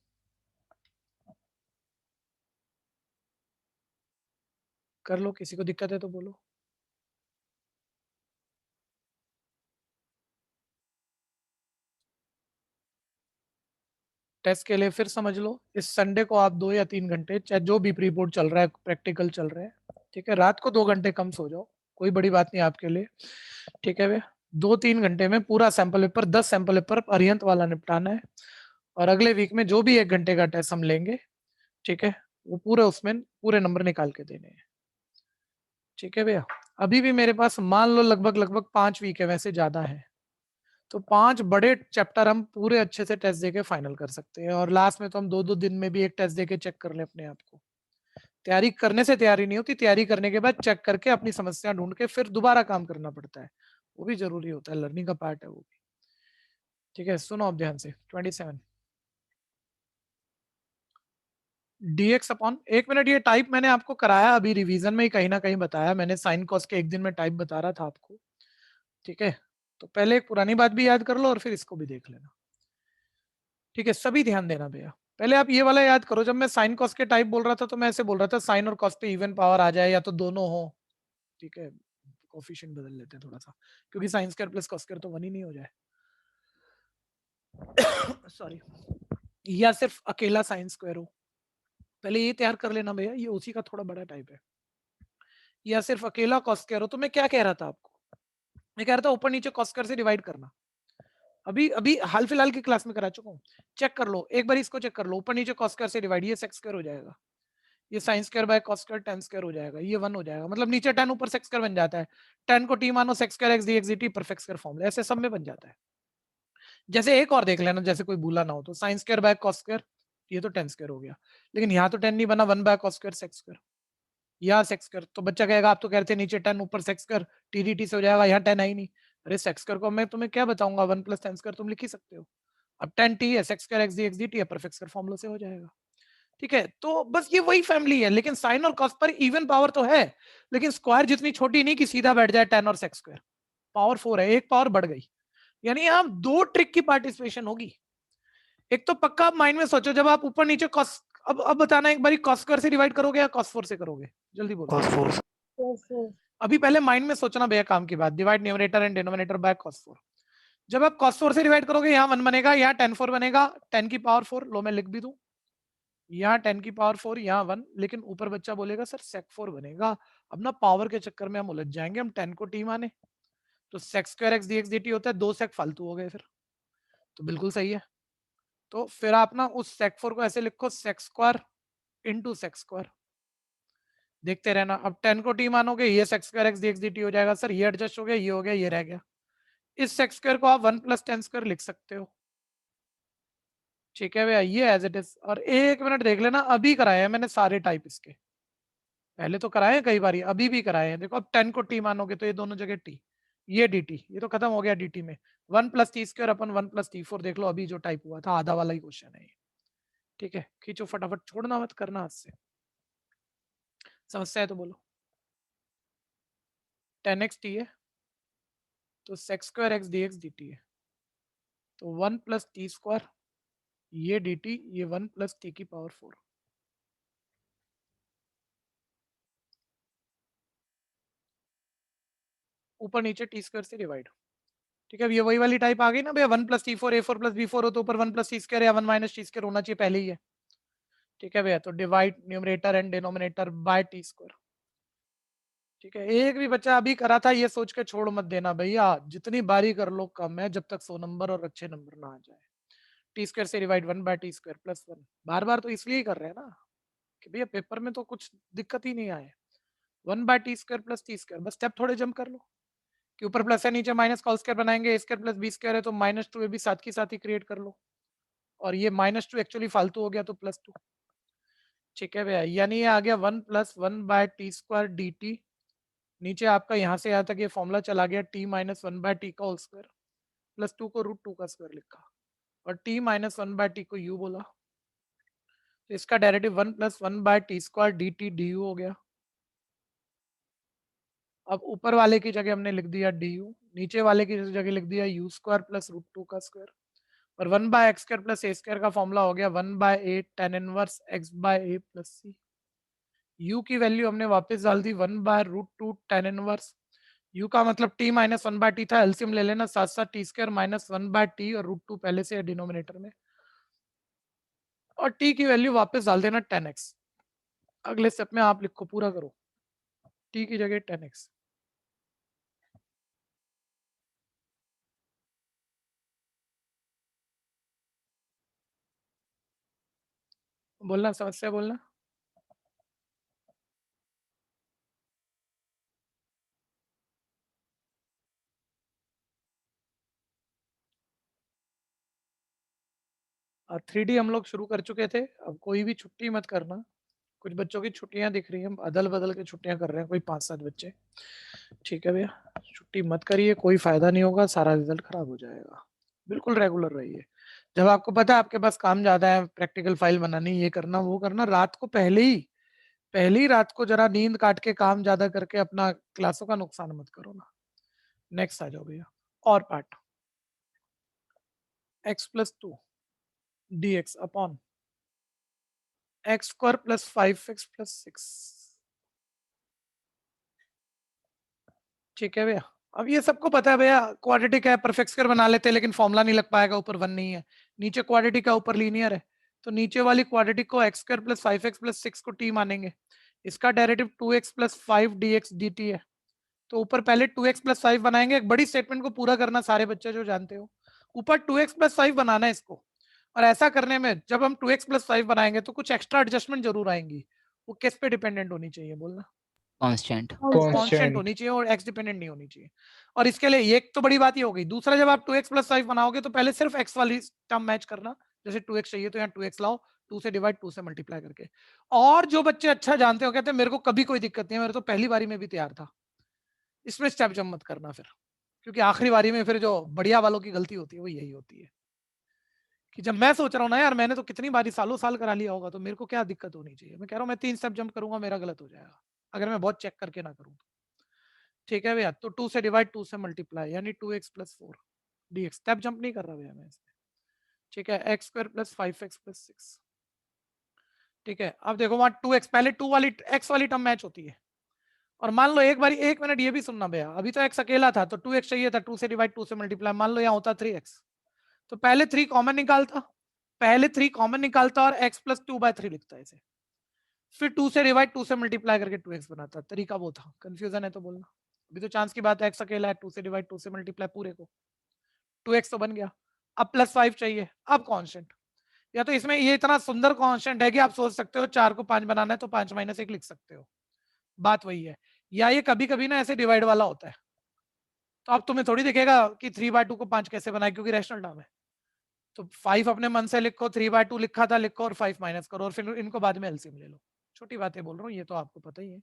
कर लो, किसी को दिक्कत है तो बोलो। टेस्ट के लिए फिर समझ लो, इस संडे को आप 2 या 3 घंटे, चाहे जो भी प्री बोर्ड चल रहा है, प्रैक्टिकल चल रहा है, ठीक है, रात को 2 घंटे कम सो जाओ, कोई बड़ी बात नहीं आपके लिए, ठीक है भैया। 2-3 घंटे में पूरा sample paper, 10 sample paper Arihant वाला निपटाना है, और अगले वीक में जो भी 1 घंटे का टेस्ट हम लेंगे, ठीक है, वो पूरे उसमें पूरे नंबर निकाल के देने हैं, ठीक है भैया। अभी भी मेरे पास मान लो लगभग 5 वीक है, वैसे ज्यादा है, तो 5 बड़े चैप्टर हम पूरे अच्छे से टेस्ट देके फाइनल कर सकते हैं, और लास्ट में तो हम 2-2 दिन में भी एक टेस्ट देके चेक कर ले अपने आप को। तैयारी करने से तैयारी नहीं होती, तैयारी करने के बाद चेक करके अपनी समस्या ढूंढ के फिर दोबारा काम करना पड़ता है, वो भी जरूरी होता है, लर्निंग का पार्ट है वो भी, ठीक है। सुनो अब ध्यान से, 27 dx अपॉन, 1 मिनट, ये टाइप मैंने आपको कराया अभी रिवीजन में ही, कहीं ना कहीं बताया मैंने, साइन कॉस के एक दिन में टाइप बता रहा था आपको, ठीक है। तो पहले एक पुरानी बात भी याद कर लो और फिर इसको भी देख लेना, ठीक है। सभी ध्यान देना भैया, पहले आप ये वाला याद करो, जब मैं साइन कॉस के टाइप बोल रहा था तो मैं ऐसे बोल रहा था साइन और कॉस पे इवन पावर आ जाए या तो दोनों हो, ठीक है, कोफिशिएंट बदल लेते हैं थोड़ा सा, क्योंकि sine square plus cos square तो 1 ही नहीं हो जाए सॉरी, या सिर्फ अकेला साइन स्क्वायर हो, पहले ये तैयार कर लेना भैया, ये उसी का थोड़ा बड़ा टाइप है। या सिर्फ अकेला कॉस स्क्वायर हो, तो मैं क्या कह रहा था आपको, मैं कह रहा था ऊपर नीचे कॉस स्क्वायर से डिवाइड करना, अभी अभी हाल फिलहाल की क्लास में करा चुका हूँ, चेक कर लो एक बार, इसको चेक कर लो, ऊपर नीचे कॉस स्क्वायर से डिवाइड, ये सेक्स स्क्वायर हो जाएगा, ये sine square by cos square tan square हो जाएगा, ये 1 हो जाएगा, मतलब नीचे tan ऊपर सेक्स स्क्वायर बन जाता है, tan को t मानो sex square x dx dt perfect square formula, ऐसे सब में बन जाता है। जैसे एक और देख लेना, जैसे कोई भूला ना हो, तो sine square by cos square, ये तो tan स्क्वायर हो गया, लेकिन यहाँ तो tan नहीं बना, 1 by cos square sex square, यहाँ सेक्स स्क्वायर, तो बच्चा कहेगा आप तो कह रहे थे नीचे tan ऊपर सेक्स स्क्वायर t dt से हो जाएगा, यहाँ tan है ही नहीं, अरे सेक्स स्क्वायर को मैं तुम्हें क्या बताऊंगा, 1 + tan स्क्वायर तुम लिख ही सकते हो, अब tan t है, sex square x dx dt है, परफेक्ट स्क्वायर फॉर्मूला से हो जाएगा, ठीक है। तो बस ये वही फैमिली है, लेकिन साइन और कॉस पर इवन पावर तो है, लेकिन स्क्वायर जितनी छोटी नहीं कि सीधा बैठ जाए tan और सेक्स स्क्वायर, पावर 4 है, एक पावर बढ़ गई, यानी यहाँ 2 ट्रिक की पार्टिसिपेशन होगी। एक तो पक्का आप माइंड में सोचो, जब आप ऊपर नीचे कॉस, अब बताना एक बारी, कॉस स्क्वायर से डिवाइड करोगे या कॉस 4 से करोगे, जल्दी बोलो। cos 4 अभी पहले माइंड में सोचना भैया काम की बात, divide numerator and denominator by cos 4। जब आप cos 4 से डिवाइड करोगे, यहाँ 1 बनेगा, यहाँ tan 4 बनेगा, 10 की पावर 4, लो मैं लिख भी दूं, यहाँ 10 की पावर 4, यहाँ 1, लेकिन ऊपर बच्चा बोलेगा सर sec 4 बनेगा, अब ना पावर के चक्कर में हम उलझ जाएंगे, हम 10 को t माने, तो sec square x dx dt होता है, 2 sec फालतू हो गए फिर, तो बिल्कुल सही है। तो फिर आप ना उस sec 4 को ऐसे लिखो, sec square into sec square, देखते रहना, अब 10 को t मानोगे, ये sec square x dx dt हो जाएगा, सर ये एडजस्ट हो गया, ये हो गया, ये रह गया, इस sec स्क्वायर को आप 1 + tan स्क्वायर लिख सकते हो, ठीक है भैया, ये एज इट इज। और 1 मिनट देख लेना, अभी कराए हैं मैंने सारे टाइप इसके, पहले तो कराए हैं कई बार, अभी भी कराए हैं, देखो अब 10 को t मानोगे तो ये दोनों जगह t, ये dt, ये तो खत्म हो गया dt में। 1 plus t square upon 1 plus T four, देख लो अभी जो टाइप हुआ था आधा वाला ही क्वेश्चन है ये। ठीक है, खींचो फटाफट, छोड़ना मत करना हाथ से। समस्या है तो बोलो। 10x t है तो sec square x dx dt है, तो 1 प्लस टी स्क्वायर ये dt, ये 1 प्लस टी की पावर 4। ऊपर नीचे टी स्क्वायर से डिवाइड। ठीक है, अब ये वही वाली टाइप आ गई ना भैया, 1 प्लस टी फोर ए फोर प्लस बी फोर हो तो ऊपर 1 प्लस टी स्क्वायर या 1 माइनस टी स्क्वायर होना चाहिए पहले ही है। ठीक है भैया, तो divide numerator and denominator by t square. ठीक है, एक भी बच्चा अभी करा था ये सोच के छोड़ मत देना भैया, जितनी बारी कर लो कम है, जब तक 100 नंबर और अच्छे नंबर ना आ जाए। टी स्क्वायर से divide 1 by t square plus 1, बार बार तो इसलिए ही कर रहे हैं ना कि भैया पेपर में तो कुछ दिक्कत ही नहीं आए। 1 by t square plus t square, बस स्टेप थोड़े जंप कर लो कि ऊपर प्लस है नीचे माइनस कॉल स्क्वायर बनाएंगे, ए स्क्वायर प्लस बी स्क्वायर है तो माइनस 2 भी साथ की साथ ही क्रिएट कर लो, और ये माइनस 2 एक्चुअली फालतू हो गया तो प्लस 2। ठीक है भैया, यानी ये आ गया 1 plus 1 by t square d t, नीचे आपका यहाँ से यहाँ तक ये फॉर्मूला चला गया t माइनस 1 बाय टी का होल स्क्वायर, प्लस 2 को रूट 2 का स्क्वायर लिखा, और t माइनस 1 बाय टी को u बोला, तो इसका derivative 1 plus 1 by t square d t d u हो गया। अब ऊपर वाले की जगह हमने लिख दिया डी यू, नीचे वाले की जगह लिख दिया यू स्क्वायर प्लस रूट 2 का स्क्वायर, और 1 by x square plus a square का फॉर्मूला हो गया 1 by a tan inverse x by a plus c. u की वैल्यू हमने वापस डाल दी 1 by root 2 tan inverse, u का मतलब t माइनस 1 बाय टी था, एलसीएम ले लेना, साथ साथ t square minus 1 by t और रूट 2 पहले से है डिनोमिनेटर में, और t की वैल्यू वापस डाल देना 10x। अगले स्टेप में आप लिखो, पूरा करो, t की जगह 10x। बोलना समस्या बोलना। और 3D हम लोग शुरू कर चुके थे, अब कोई भी छुट्टी मत करना। कुछ बच्चों की छुट्टियां दिख रही हैं, अदल बदल के छुट्टियां कर रहे हैं कोई 5-7 बच्चे। ठीक है भैया, छुट्टी मत करिए, कोई फायदा नहीं होगा, सारा रिजल्ट खराब हो जाएगा। बिल्कुल रेगुलर रहिए। जब आपको पता है आपके पास काम ज्यादा है, प्रैक्टिकल फाइल बनानी, ये करना वो करना, रात को पहले ही रात को जरा नींद काट के काम ज्यादा करके अपना क्लासों का नुकसान मत करो ना। नेक्स्ट आ जाओ भैया, और part x plus 2 dx upon x square plus 5x plus 6। ठीक है भैया, अब ये सबको पता है भैया, क्वाड्रेटिक है, परफेक्ट स्क्वायर बना लेते हैं, लेकिन फॉर्मूला नहीं लग पाएगा, ऊपर 1 नहीं है, नीचे क्वाड्रेटिक है ऊपर लीनियर है, तो नीचे वाली क्वाड्रेटिक को x square plus 5x plus 6 को t मानेंगे, इसका derivative 2x plus 5 dx dt है, तो ऊपर पहले 2x प्लस 5 बनाएंगे, एक बड़ी स्टेटमेंट को पूरा करना सारे बच्चे जो जानते हो, ऊपर 2x प्लस 5 बनाना है इसको, और ऐसा करने में जब हम 2x प्लस 5 बनाएंगे तो कुछ एक्स्ट्रा एडजस्टमेंट जरूर आएंगी, वो किस पे डिपेंडेंट होनी चाहिए बोलना, कांस्टेंट। कांस्टेंट होनी चाहिए और x डिपेंडेंट नहीं होनी चाहिए। और इसके लिए एक तो बड़ी बात ही हो गई, दूसरा जब आप 2x प्लस 5 बनाओगे तो पहले सिर्फ x वाली टर्म मैच करना, जैसे 2x चाहिए तो यहाँ 2x लाओ, 2 से डिवाइड 2 से मल्टीप्लाई करके। और जो बच्चे अच्छा जानते हो कहते हैं मेरे को कभी कोई दिक्कत नहीं है, मेरे तो पहली बारी में भी तैयार था, इसमें स्टेप जंप मत करना फिर, क्योंकि आखिरी बारी में फिर जो बढ़िया वालों की गलती होती है वो यही होती है कि जब मैं सोच रहा हूँ ना यार मैंने तो कितनी बारी सालों साल करा लिया होगा, तो मेरे को क्या दिक्कत होनी चाहिए, मैं कह रहा हूँ मैं 3 स्टेप जंप करूंगा मेरा गलत हो जाएगा अगर मैं बहुत चेक करके ना करूँ। ठीक है भैया, तो 2 से डिवाइड 2 से मल्टीप्लाई, यानी 2x plus 4 dx, step jump नहीं कर रहा भैया मैं इसमें। ठीक है, x square plus 5x plus 6। ठीक है, अब देखो वहां 2x, पहले 2 वाली x वाली टर्म मैच होती है, और मान लो एक बारी 1 मिनट ये भी सुनना भैया, अभी तो x अकेला था तो 2x चाहिए था, 2 से डिवाइड 2 से मल्टीप्लाई, मान लो यहाँ होता 3x, तो पहले 3 कॉमन निकालता, और x प्लस 2/3 लिखता है इसे, फिर 2 से डिवाइड 2 से मल्टीप्लाई करके 2x बनाता, तरीका वो था। कंफ्यूजन है तो बोलना, अभी तो चांस की बात है x अकेला है, 2 से डिवाइड 2 से मल्टीप्लाई पूरे को, 2x तो बन गया, अब प्लस 5 चाहिए, अब कांस्टेंट, या तो इसमें ये इतना सुंदर कांस्टेंट है कि आप सोच सकते हो 4 को 5 बनाना है तो 5 माइनस 1 लिख सकते हो, बात वही है। या ये कभी कभी ना ऐसे डिवाइड वाला होता है, तो अब तुम्हें थोड़ी दिखेगा कि 3/2 को 5 कैसे बनाए, क्योंकि रैशनल टर्म है, तो 5 अपने मन से लिखो, 3/2 लिखा था लिखो, और 5 माइनस करो, और फिर इनको बाद में एलसीएम ले लो, छोटी बातें बोल रहा हूँ, ये तो आपको पता ही है।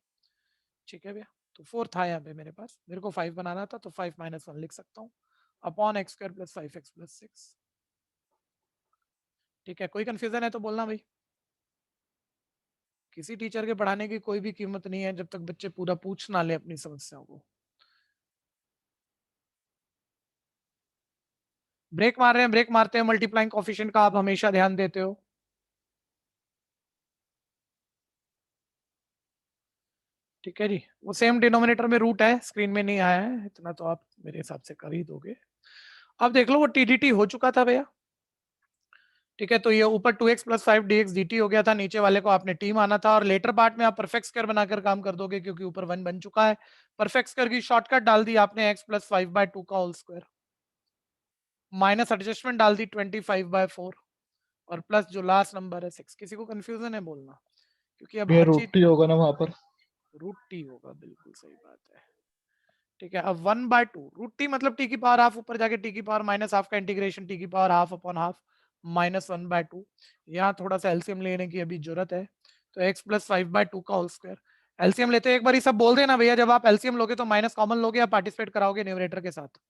ठीक है भैया। तो 4 था यहाँ पे मेरे पास, मेरे को 5 बनाना था तो 5 - 1 लिख सकता हूँ upon x square plus 5x plus 6। ठीक है, कोई कंफ्यूजन है तो बोलना भाई। किसी टीचर के पढ़ाने की कोई भी कीमत नहीं है जब तक बच्चे पूरा पूछ ना ले अपनी समस्याओं को। ब्रेक मार रहे हैं, ब्रेक मारते हैं, मल्टीप्लाइंग कोफिशिएंट का आप हमेशा ध्यान देते हो। ठीक है जी, वो सेम डिनोमिनेटर में रूट है, स्क्रीन में नहीं आया है, इतना तो आप मेरे हिसाब से कर ही दोगे। अब देख लो वो टीडीटी हो चुका था भैया। ठीक है, तो ये ऊपर 2x प्लस 5 dx dt हो गया था, नीचे वाले को आपने टी माना था, और लेटर पार्ट में आप परफेक्ट स्क्वायर बनाकर काम कर दोगे क्योंकि ऊपर 1 बन चुका है। परफेक्ट स्क्वायर की शॉर्टकट डाल दी आपने x प्लस 5/2 का होल स्क्वायर, माइनस एडजस्टमेंट डाल दी 25/4, और प्लस जो लास्ट नंबर है 6। किसी को कंफ्यूजन है बोलना, क्योंकि अब हर चीज रूट टी होगा ना वहां पर। रूट टी होगा, बिल्कुल सही बात है। ठीक है, अब 1/2 रूट टी मतलब टी की पावर हाफ, ऊपर जाके टी की पावर माइनस हाफ का इंटीग्रेशन टी की power half upon half minus 1/2। यहाँ थोड़ा सा एलसीएम लेने की अभी जरूरत है, तो x प्लस 5/2 का होल स्क्वायर। एलसीएम लेते हैं, एक बार सब बोल देना भैया, जब आप एलसीएम लोगे तो माइनस कॉमन लोगे या पार्टिसिपेट कराओगे न्यूमरेटर के साथ?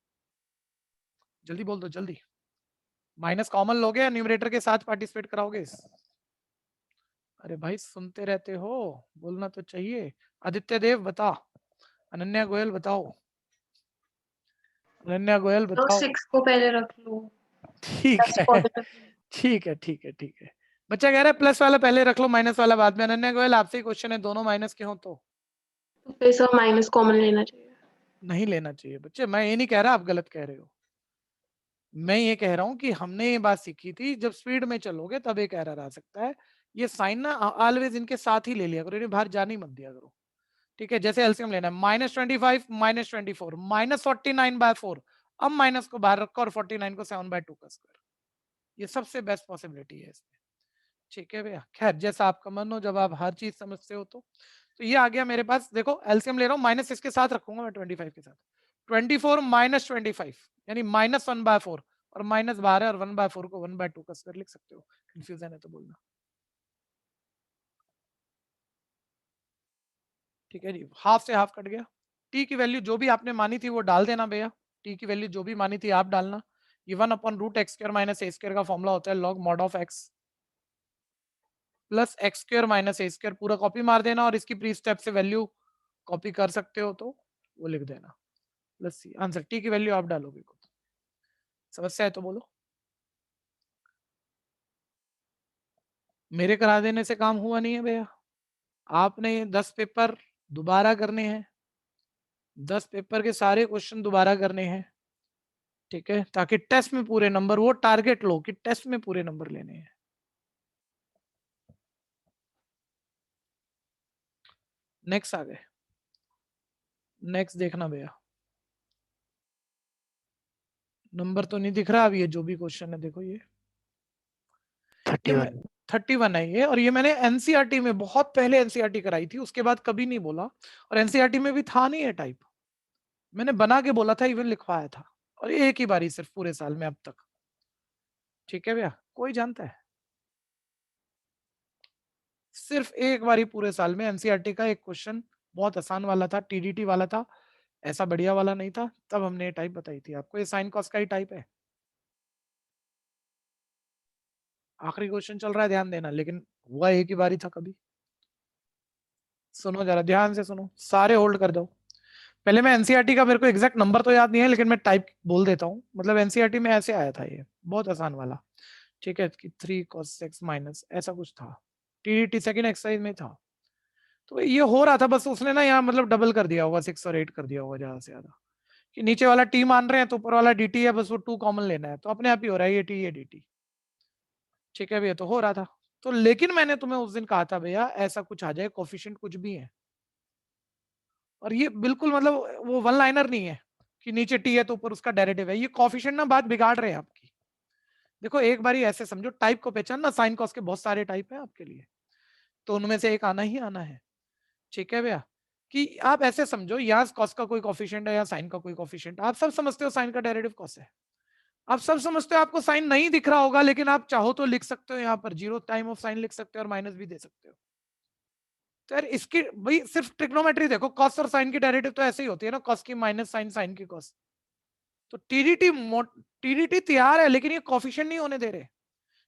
जल्दी बोल दो जल्दी, माइनस कॉमन लोगे या न्यूमरेटर के साथ पार्टिसिपेट कराओगे? अरे भाई सुनते रहते हो, बोलना तो चाहिए। आदित्य देव बता, अनन्या गोयल बताओ, अनन्या गोयल तो बताओ। 6 को पहले रख लो। ठीक प्लस है पॉजिटिव। ठीक है ठीक है ठीक है। बच्चा कह रहा है प्लस वाला पहले रख लो, माइनस वाला बाद में। अनन्या गोयल आपसे ही क्वेश्चन है, दोनों माइनस के हो तो तो फिर सब माइनस कॉमन लेना चाहिए। नहीं लेना चाहिए बच्चे। मैं ये नहीं कह रहा आप गलत कह रहे हो, मैं ये कह रहा हूँ कि हमने ये बात सीखी थी जब स्पीड में चलोगे तब एक एरर आ सकता है। ये साइन ना ऑलवेज इनके साथ ही ले लिया करो, इन्हें बाहर जाने ही मत दिया करो। ठीक है, जैसे एलसीएम लेना है, -25 -24 -49/4, अब माइनस को बाहर रखो और 49 को 7/2 का स्क्वायर, ये सबसे बेस्ट पॉसिबिलिटी है इसमें। ठीक है भैया, खैर जैसा आपका मन हो, जब आप हर चीज समझते हो तो ये आ गया मेरे पास। देखो एलसीएम ले रहा हूँ, माइनस इसके साथ रखूंगा मैं 25 के साथ, 24 - 25 यानी -1/4, और माइनस बाहर है और 1/4 को 1/2 का स्क्वायर लिख सकते हो। कंफ्यूजन है तो बोलना। ठीक है जी, हाफ से हाफ कट गया। टी की वैल्यू जो भी आपने मानी थी वो डाल देना भैया, टी की वैल्यू जो भी मानी थी आप डालना। ये 1/√x² - a² का फॉर्मूला होता है log mod of x plus x² - a² पूरा कॉपी मार देना, और इसकी प्री स्टेप से वैल्यू कॉपी कर सकते हो तो वो लिख देना, प्लस सी आंसर। टी की वैल्यू आप डालोगे खुद। समस्या है तो बोलो। मेरे करा देने से काम हुआ नहीं है भैया, आपने 10 पेपर दोबारा करने हैं, 10 पेपर के सारे क्वेश्चन दोबारा करने हैं। ठीक है, ताकि टेस्ट में पूरे नंबर, वो टारगेट लो कि टेस्ट में पूरे नंबर लेने हैं। नेक्स्ट आ गए, नेक्स्ट देखना भैया, नंबर तो नहीं दिख रहा अब, ये जो भी क्वेश्चन है देखो, ये 31 31 है ये, और ये मैंने एनसीईआरटी में बहुत पहले एनसीईआरटी कराई थी, उसके बाद कभी नहीं बोला, और एनसीईआरटी में भी था नहीं है टाइप, मैंने बना के बोला था, इवन लिखवाया था, और एक ही बारी सिर्फ पूरे साल में अब तक। ठीक है भैया, कोई जानता है? सिर्फ एक बारी पूरे साल में एनसीईआरटी का एक क्वेश्चन, बहुत आसान वाला था, टीडीटी वाला था, ऐसा बढ़िया वाला नहीं था, तब हमने ये टाइप बताई थी आपको। ये साइन कॉस का ही टाइप है। आखिरी क्वेश्चन चल रहा है, ध्यान देना, लेकिन हुआ एक ही बारी था कभी। सुनो जरा ध्यान से सुनो, सारे होल्ड कर दो। पहले मैं एनसीईआरटी का, मेरे को एग्जैक्ट नंबर तो याद नहीं है, लेकिन मैं टाइप बोल देता हूँ। मतलब एनसीईआरटी में ऐसे आया था, ये बहुत आसान वाला। ठीक है, कि 3 cos x माइनस ऐसा कुछ था, टीडीटी सेकंड एक्सरसाइज में था। तो ये हो रहा था, बस उसने ना यहाँ मतलब डबल कर दिया होगा, 6 और 8 कर दिया होगा ज्यादा से ज्यादा, कि नीचे वाला टी मान रहे हैं तो ऊपर वाला dt है, बस वो 2 कॉमन लेना है, तो अपने आप ही हो रहा है ये टी ये dt। ठीक है भैया, तो हो रहा था। तो लेकिन मैंने तुम्हें उस दिन कहा था भैया ऐसा कुछ आ जाए, कोफिशिएंट कुछ भी है, और ये बिल्कुल मतलब वो वन लाइनर नहीं है कि नीचे टी है तो ऊपर उसका डेरिवेटिव है, ये कोफिशिएंट ना बात बिगाड़ रहे हैं आपकी। देखो एक बारी ऐसे समझो, टाइप को पहचानना, साइन कॉस के बहुत सारे टाइप है आपके लिए, तो उनमें से एक आना ही आना है। ठीक है भैया, कि आप ऐसे समझो, यहाँ कॉस का कोई कोफिशिएंट है या साइन का कोई कोफिशिएंट, आप सब समझते हो साइन का डेरिवेटिव कॉस है, आप सब समझते हो, आपको साइन नहीं दिख रहा होगा, लेकिन आप चाहो तो लिख सकते हो, यहाँ पर जीरो टाइम ऑफ साइन लिख सकते हो और माइनस भी दे सकते हो। तो यार इसकी भाई सिर्फ ट्रिग्नोमेट्री देखो, कॉस और साइन की डेरिवेटिव तो ऐसे ही होती है ना, कॉस की माइनस साइन, साइन की कॉस। तो टीडीटी तैयार है, लेकिन ये कोफिशिएंट नहीं होने दे रहे,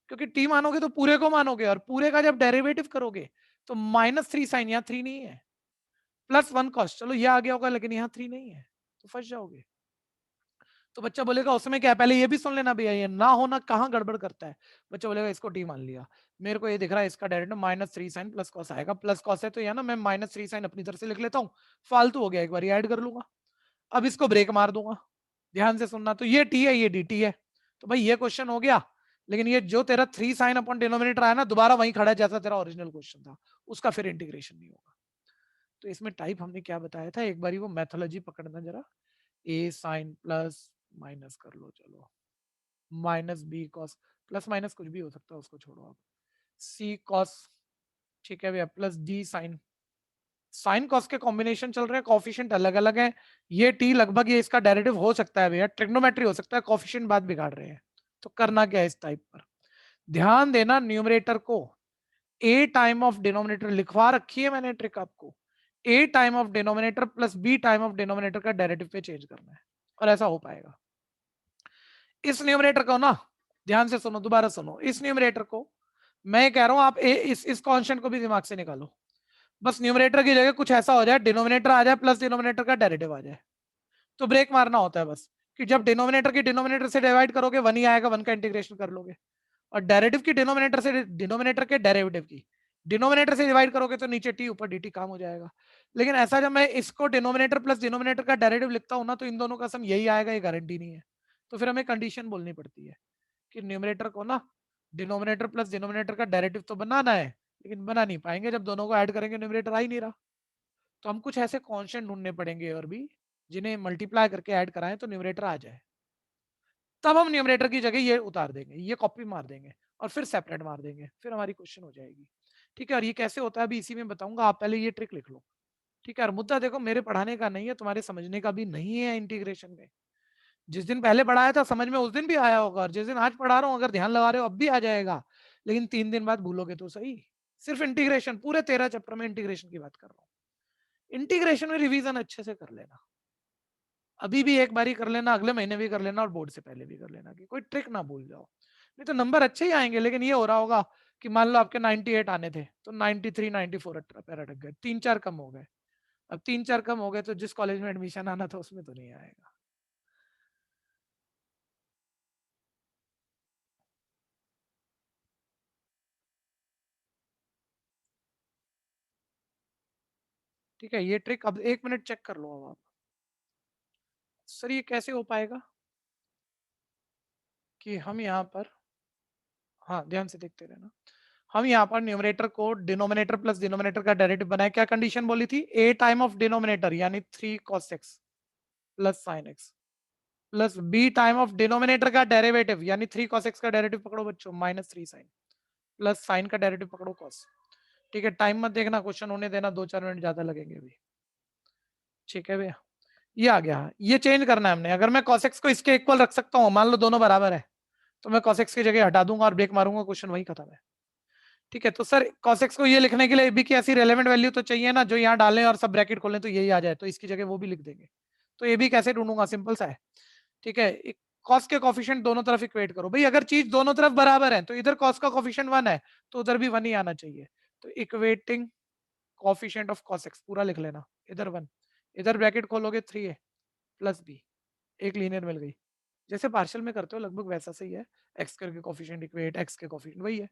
क्योंकि टी मानोगे तो पूरे को मानोगे, और पूरे का जब डेरिवेटिव करोगे तो -3 साइन, यहाँ 3 नहीं है, +1 कॉस, चलो ये आ गया होगा, लेकिन यहाँ 3 नहीं है, तो फंस जाओगे। तो बच्चा बोलेगा उसमें क्या है, पहले ये भी सुन लेना भैया, ये ना होना कहाँ गड़बड़ करता है। बच्चा बोलेगा इसको टी मान लिया, मेरे को ये दिख रहा है इसका डायरेक्ट -3 साइन प्लस कॉस आएगा, प्लस कॉस है तो यहाँ ना मैं -3 साइन अपनी तरफ से लिख लेता हूँ, फालतू हो गया, एक बार ऐड कर लूंगा, अब इसको ब्रेक मार दूंगा। ध्यान से सुनना, तो ये टी है, ये डी टी है, तो भाई ये क्वेश्चन हो गया। लेकिन ये जो तेरा 3 साइन अपॉन डिनोमिनेटर आया ना, दोबारा वहीं खड़ा है जैसा तेरा ओरिजिनल क्वेश्चन था, उसका फिर इंटीग्रेशन नहीं होगा। तो इसमें टाइप हमने क्या बताया था, एक बार वो मैथोलॉजी पकड़ना जरा, ए साइन प्लस माइनस कर लो, चलो minus b cos, plus minus कुछ भी हो सकता है, उसको छोड़ो आप, सी कॉस, ठीक है भैया, plus d sine, sine cos के कॉम्बिनेशन चल रहे हैं, कॉफिशिएंट अलग अलग है, ये टी लगभग ये इसका डेरिवेटिव हो सकता है भैया, ट्रिग्नोमेट्री हो सकता है, कॉफिशिएंट बात बिगाड़ रहे हैं। तो करना क्या है इस टाइप पर, ध्यान देना, न्यूमरेटर को ए टाइम ऑफ डिनोमिनेटर लिखवा रखी है मैंने ट्रिक आपको, a time of denominator plus b time of denominator का डेरिवेटिव पे चेंज करना है, और ऐसा हो पाएगा। इस न्यूमरेटर को ना, ध्यान से सुनो, दोबारा सुनो, इस न्यूमरेटर को मैं कह रहा हूं आप इस कांस्टेंट को भी दिमाग से निकालो, बस न्यूमरेटर की जगह कुछ ऐसा हो जाए, डिनोमिनेटर आ जाए प्लस डिनोमिनेटर का डेरिवेटिव आ जाए, तो ब्रेक मारना होता है बस, कि जब डिनोमिनेटर की डिनोमिनेटर से डिवाइड करोगे 1 ही आएगा, 1 का इंटीग्रेशन कर लोगे, और डेरिवेटिव की डिनोमिनेटर से डिनोमिनेटर के डेरिवेटिव की डिनोमिनेटर से डिवाइड करोगे तो नीचे टी ऊपर dt काम हो जाएगा। लेकिन ऐसा जब मैं इसको डिनोमिनेटर प्लस डिनोमिनेटर का डेरिवेटिव लिखता हूं ना, तो इन दोनों का सम यही आएगा, ये गारंटी नहीं है, तो फिर हमें कंडीशन बोलनी पड़ती है कि न्यूमरेटर को ना डिनोमिनेटर प्लस डिनोमिनेटर का डेरिवेटिव तो बनाना है, लेकिन बना नहीं पाएंगे, जब दोनों को ऐड करेंगे न्यूमरेटर आ ही नहीं रहा, तो हम कुछ ऐसे कांस्टेंट ढूंढने पड़ेंगे और भी, जिन्हें मल्टीप्लाई करके ऐड कराएं तो न्यूमरेटर आ जाए, तब हम न्यूमरेटर की जगह ये उतार देंगे, ये कॉपी मार देंगे और फिर सेपरेट मार देंगे, फिर हमारी क्वेश्चन हो जाएगी। ठीक है, और ये कैसे होता है अभी इसी में बताऊंगा, आप पहले ये ट्रिक लिख लो। ठीक है, और मुद्दा देखो मेरे पढ़ाने का नहीं है, तुम्हारे समझने का भी नहीं है इंटीग्रेशन में, जिस दिन पहले पढ़ाया था समझ में उस दिन भी आया होगा, और जिस दिन आज पढ़ा रहा हूँ अगर ध्यान लगा रहे हो अब भी आ जाएगा, लेकिन 3 दिन बाद भूलोगे तो सही। सिर्फ इंटीग्रेशन, पूरे 13 चैप्टर में इंटीग्रेशन की बात कर रहा हूँ, इंटीग्रेशन में रिवीजन अच्छे से कर लेना, अभी भी एक बारी कर लेना, अगले महीने भी कर लेना, और बोर्ड से पहले भी कर लेना, कि कोई ट्रिक ना भूल जाओ, नहीं तो नंबर अच्छे ही आएंगे, लेकिन ये हो रहा होगा कि मान लो आपके 98 आने थे तो 93 94 पैरा अटक गए, 3 4 कम हो गए, अब 3 4 कम हो गए तो जिस कॉलेज में एडमिशन आना था उसमें तो नहीं आएगा। ठीक है, ये ट्रिक अब 1 मिनट चेक कर लो, अब आप सर ये कैसे हो पाएगा कि हम यहाँ पर, हाँ ध्यान से देखते रहना, हम यहाँ पर न्यूमरेटर को डिनोमिनेटर प्लस डिनोमिनेटर का डेरिवेटिव बनाए, क्या कंडीशन बोली थी, ए टाइम ऑफ डिनोमिनेटर यानी 3 cos x plus sin x plus b time of denominator का डेरिवेटिव यानी 3 cos x का डेरिवेटिव पकड़ो बच्चों, -3 sin प्लस साइन का डेरिवेटिव पकड़ो cos। ठीक है, टाइम मत देखना, क्वेश्चन होने देना, 2 4 मिनट ज्यादा लगेंगे अभी। ठीक है भैया, ये आ गया, ये चेंज करना है हमने, अगर मैं cos x को इसके इक्वल रख सकता हूँ, मान लो दोनों बराबर है, तो मैं cos x की जगह हटा दूंगा और ब्रेक मारूंगा, क्वेश्चन वही खत्म है। ठीक है, तो सर cos x को ये लिखने के लिए b की ऐसी रेलेवेंट वैल्यू तो चाहिए ना, जो यहाँ डालें और सब ब्रैकेट खोलें तो यही आ जाए, तो इसकी जगह वो भी लिख देंगे। तो ये भी कैसे ढूंढूंगा, सिंपल सा है। ठीक है, कॉस के कॉफिशिएंट दोनों तरफ इक्वेट करो भाई, अगर चीज दोनों तरफ बराबर है तो इधर कॉस का कॉफिशिएंट 1 है तो उधर भी 1 ही आना चाहिए, तो equating coefficient of cos x पूरा लिख लेना, इधर 1, इधर ब्रैकेट खोलोगे 3a प्लस b, एक लीनियर मिल गई, जैसे पार्शियल में करते हो लगभग वैसा सही है, x करके कॉफिशिएंट इक्वेट, x के कॉफिशिएंट वही है,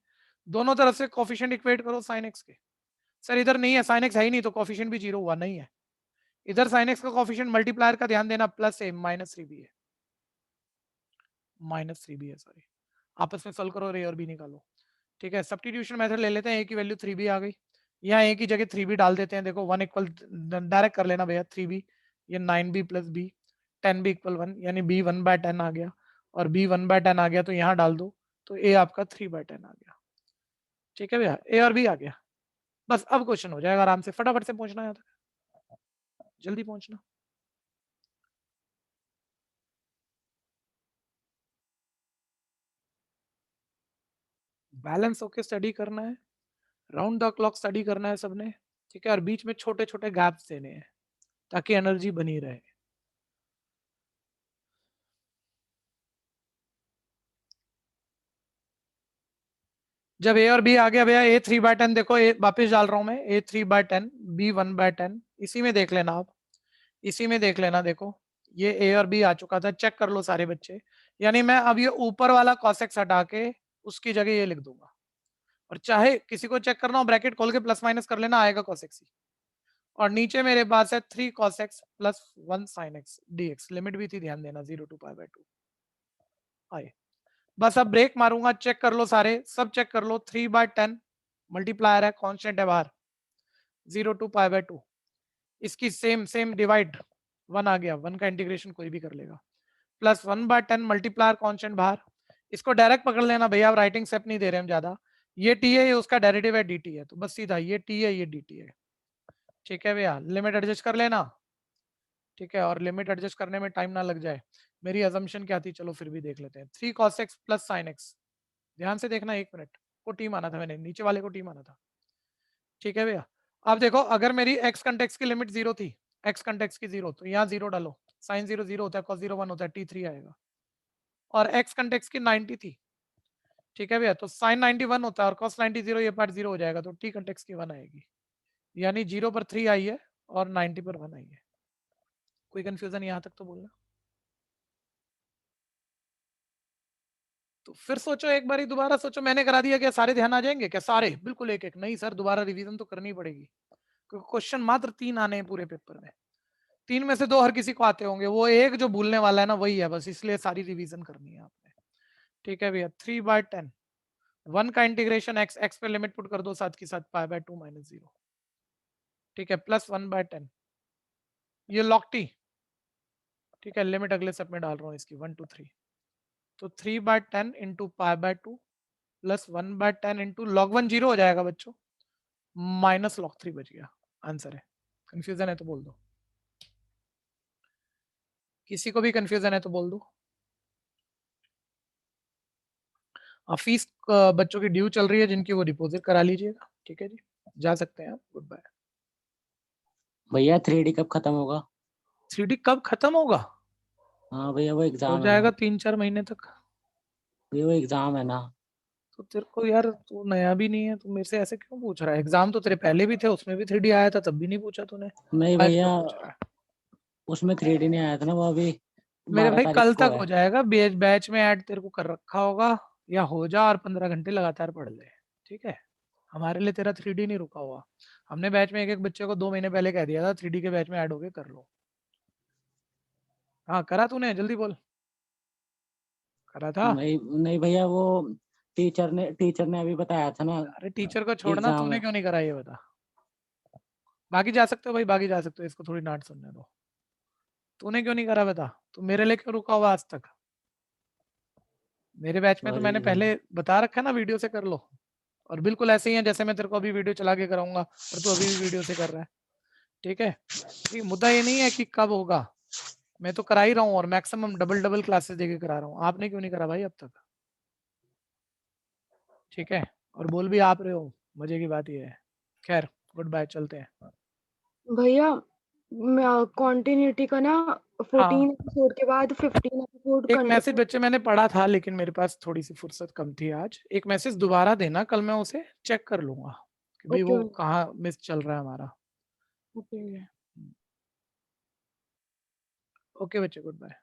दोनों तरफ से कॉफिशिएंट इक्वेट करो sin x के। सर इधर नहीं है, sin x है ही नहीं, तो कॉफिशिएंट भी 0 हुआ, नहीं है, इधर sin x का कॉफिशिएंट मल्टीप्लायर का ध्यान देना, प्लस a -3b है, -3b है, सॉरी, आपस में सॉल्व करो और ए और बी निकालो। ठीक है, सब्स्टिट्यूशन मेथड ले लेते हैं, ए की वैल्यू 3b आ गई, यहाँ ए की जगह 3b डाल देते हैं, देखो 1 इक्वल डायरेक्ट कर लेना भैया, 3b ये 9b plus b, 10b equal 1 यानी b 1/10 आ गया, और b 1/10 आ गया तो यहाँ डाल दो, तो a आपका 3/10 आ गया। ठीक है भैया, ए और बी आ गया, बस अब क्वेश्चन हो जाएगा आराम से, फटाफट से पहुंचना है, जल्दी पहुंचना। बैलेंस होके स्टडी करना है, राउंड द क्लॉक स्टडी करना है सबने। ठीक है, और बीच में छोटे छोटे गैप्स देने हैं ताकि एनर्जी बनी रहे। जब ए और बी आ गया भैया, ए 3/10 देखो, ए वापिस डाल रहा हूं मैं, ए 3/10, बी 1/10, इसी में देख लेना आप, इसी में देख लेना। देखो ये ए और बी आ चुका था, चेक कर लो सारे बच्चे। यानी मैं अब ये ऊपर वाला कॉसेक्स हटा के उसकी जगह ये लिख दूंगा, और चाहे किसी को चेक करना हो ब्रैकेट खोल के प्लस माइनस कर लेना, आएगा कॉसेक्स ही। और नीचे मेरे पास है 3 cos x plus 1 sin x dx, limit भी थी, ध्यान देना, 0 to π/2 आए। बस अब ब्रेक मारूंगा, चेक कर लो सारे, सब चेक कर लो। 3/10 मल्टीप्लायर है, कांस्टेंट है बाहर, 0 to π/2, इसकी सेम डिवाइड 1 आ गया, 1 का इंटीग्रेशन कोई भी कर लेगा, प्लस 1/10 मल्टीप्लायर कांस्टेंट बाहर। इसको डायरेक्ट पकड़ लेना भैया, आप राइटिंग स्टेप नहीं दे रहे हम ज्यादा। ये टी है, ये उसका डेरिवेटिव है dt है, तो बस सीधा ये टी है, ये dt है। ठीक है भैया, लिमिट एडजस्ट कर लेना। ठीक है, और लिमिट एडजस्ट करने में टाइम ना लग जाए। मेरी अजम्पशन क्या थी, चलो फिर भी देख लेते हैं। 3 cos x plus sin x, ध्यान से देखना, 1 मिनट को टी माना था मैंने, नीचे वाले को टी माना था। ठीक है भैया, अब देखो अगर मेरी x कंटेक्स की लिमिट 0 थी, x कंटेक्स की 0, तो यहाँ 0 डालो, sin 0 0 होता है, cos 0 1 होता है, t3 आएगा। और x कंटेक्स की 90 थी, ठीक है भैया, तो sin 91 होता है, और cos 90 0, ये पार्ट 0 हो जाएगा, तो t कंटेक्स की 1 आएगी। यानी 0 पर 3 आई है और 90 पर 1 आई है। कोई कंफ्यूजन यहाँ तक तो बोलना। तो फिर सोचो एक बारी, दोबारा सोचो, मैंने करा दिया क्या, सारे ध्यान आ जाएंगे क्या, सारे बिल्कुल एक एक? नहीं सर, दोबारा रिवीजन तो करनी पड़ेगी, क्योंकि क्वेश्चन मात्र 3 आने हैं पूरे पेपर में। 3 में से 2 हर किसी को आते होंगे, वो एक जो भूलने वाला है ना वही है, बस इसलिए सारी रिवीजन करनी है आपने। ठीक है भैया, 3/10, 1 का इंटीग्रेशन x, x पे लिमिट पुट कर दो साथ के साथ π/2 - 0। ठीक है, प्लस 1/10, ये log t। ठीक है, लिमिट अगले स्टेप में डाल रहा हूँ इसकी, 1 to 3, तो 3/10 इंटू π/2 प्लस 1/10 इंटू log 1 0 हो जाएगा बच्चों, माइनस log 3 बच गया, आंसर है। कंफ्यूजन है तो बोल दो, किसी को भी कंफ्यूजन है तो बोल दो। फीस बच्चों की ड्यू चल रही है, जिनकी वो डिपॉजिट करा लीजिएगा। ठीक है जी, जा सकते हैं आप, गुड बाय। भैया 3D कब खत्म होगा? 3D कब खत्म होगा? हाँ भैया वो हो एग्जाम है जाएगा ना, 3-4 महीने तक। भैया वो एग्जाम है ना। तो तेरे को यार, तू नया भी नहीं है, तू मेरे से ऐसे क्यों पूछ रहा है? एग्जाम तो तेरे पहले भी थे, उसमें भी 3D आया था, तब भी नहीं पूछा तूने, नहीं आज भैया, क्यों पूछ रहा है? उसमें 3D नहीं आया था ना, वो अभी मेरे 12 भाई तारीख कल को तक है। हो जाएगा, बैच में ऐड तेरे को कर रखा होगा, या हो जा और 15 घंटे लगातार पढ़ ले। ठीक है, हमारे लिए तेरा 3D नहीं रुका हुआ। हमने बैच में एक एक बच्चे को 2 महीने पहले कह दिया था 3D के बैच में ऐड हो गए, कर लो। हाँ करा तूने, जल्दी बोल, करा था? नहीं नहीं भैया, वो टीचर ने अभी बताया था ना अरे टीचर को कि छोड़ना, एग्जाम तूने है। क्यों नहीं करा ये बता। बाकी जा सकते हो भाई, बाकी जा सकते हो, इसको थोड़ी डांट सुनने दो। तूने क्यों नहीं करा बता, तू मेरे लिए क्यों रुका हुआ आज तक? मेरे बैच में तो सॉरी मैंने भैया। पहले बता रखा है ना, वीडियो से कर लो। और बिल्कुल ऐसे ही है जैसे मैं तेरे को अभी वीडियो चला के कराऊंगा, और तू अभी भी वीडियो से कर रहा है। ठीक है, ठीक, मुद्दा ये नहीं है कि कब होगा, मैं तो करा ही रहा हूँ, और मैक्सिमम डबल डबल क्लासेस देके करा रहा हूँ। आपने क्यों नहीं करा भाई अब तक? ठीक है, और बोल भी आप रहे हो, मजे की बात ये है। खैर, गुड बाय, चलते हैं। भैया कॉन्टिन्यूटी का ना हाँ, 14 एपिसोड के बाद 15 एपिसोड एक मैसेज बच्चे मैंने पढ़ा था, लेकिन मेरे पास थोड़ी सी फुर्सत कम थी आज। एक मैसेज दोबारा देना, कल मैं उसे चेक कर लूंगा कि भाई ओके वो कहाँ मिस चल रहा है हमारा। ओके। ओके बच्चे, गुड बाय।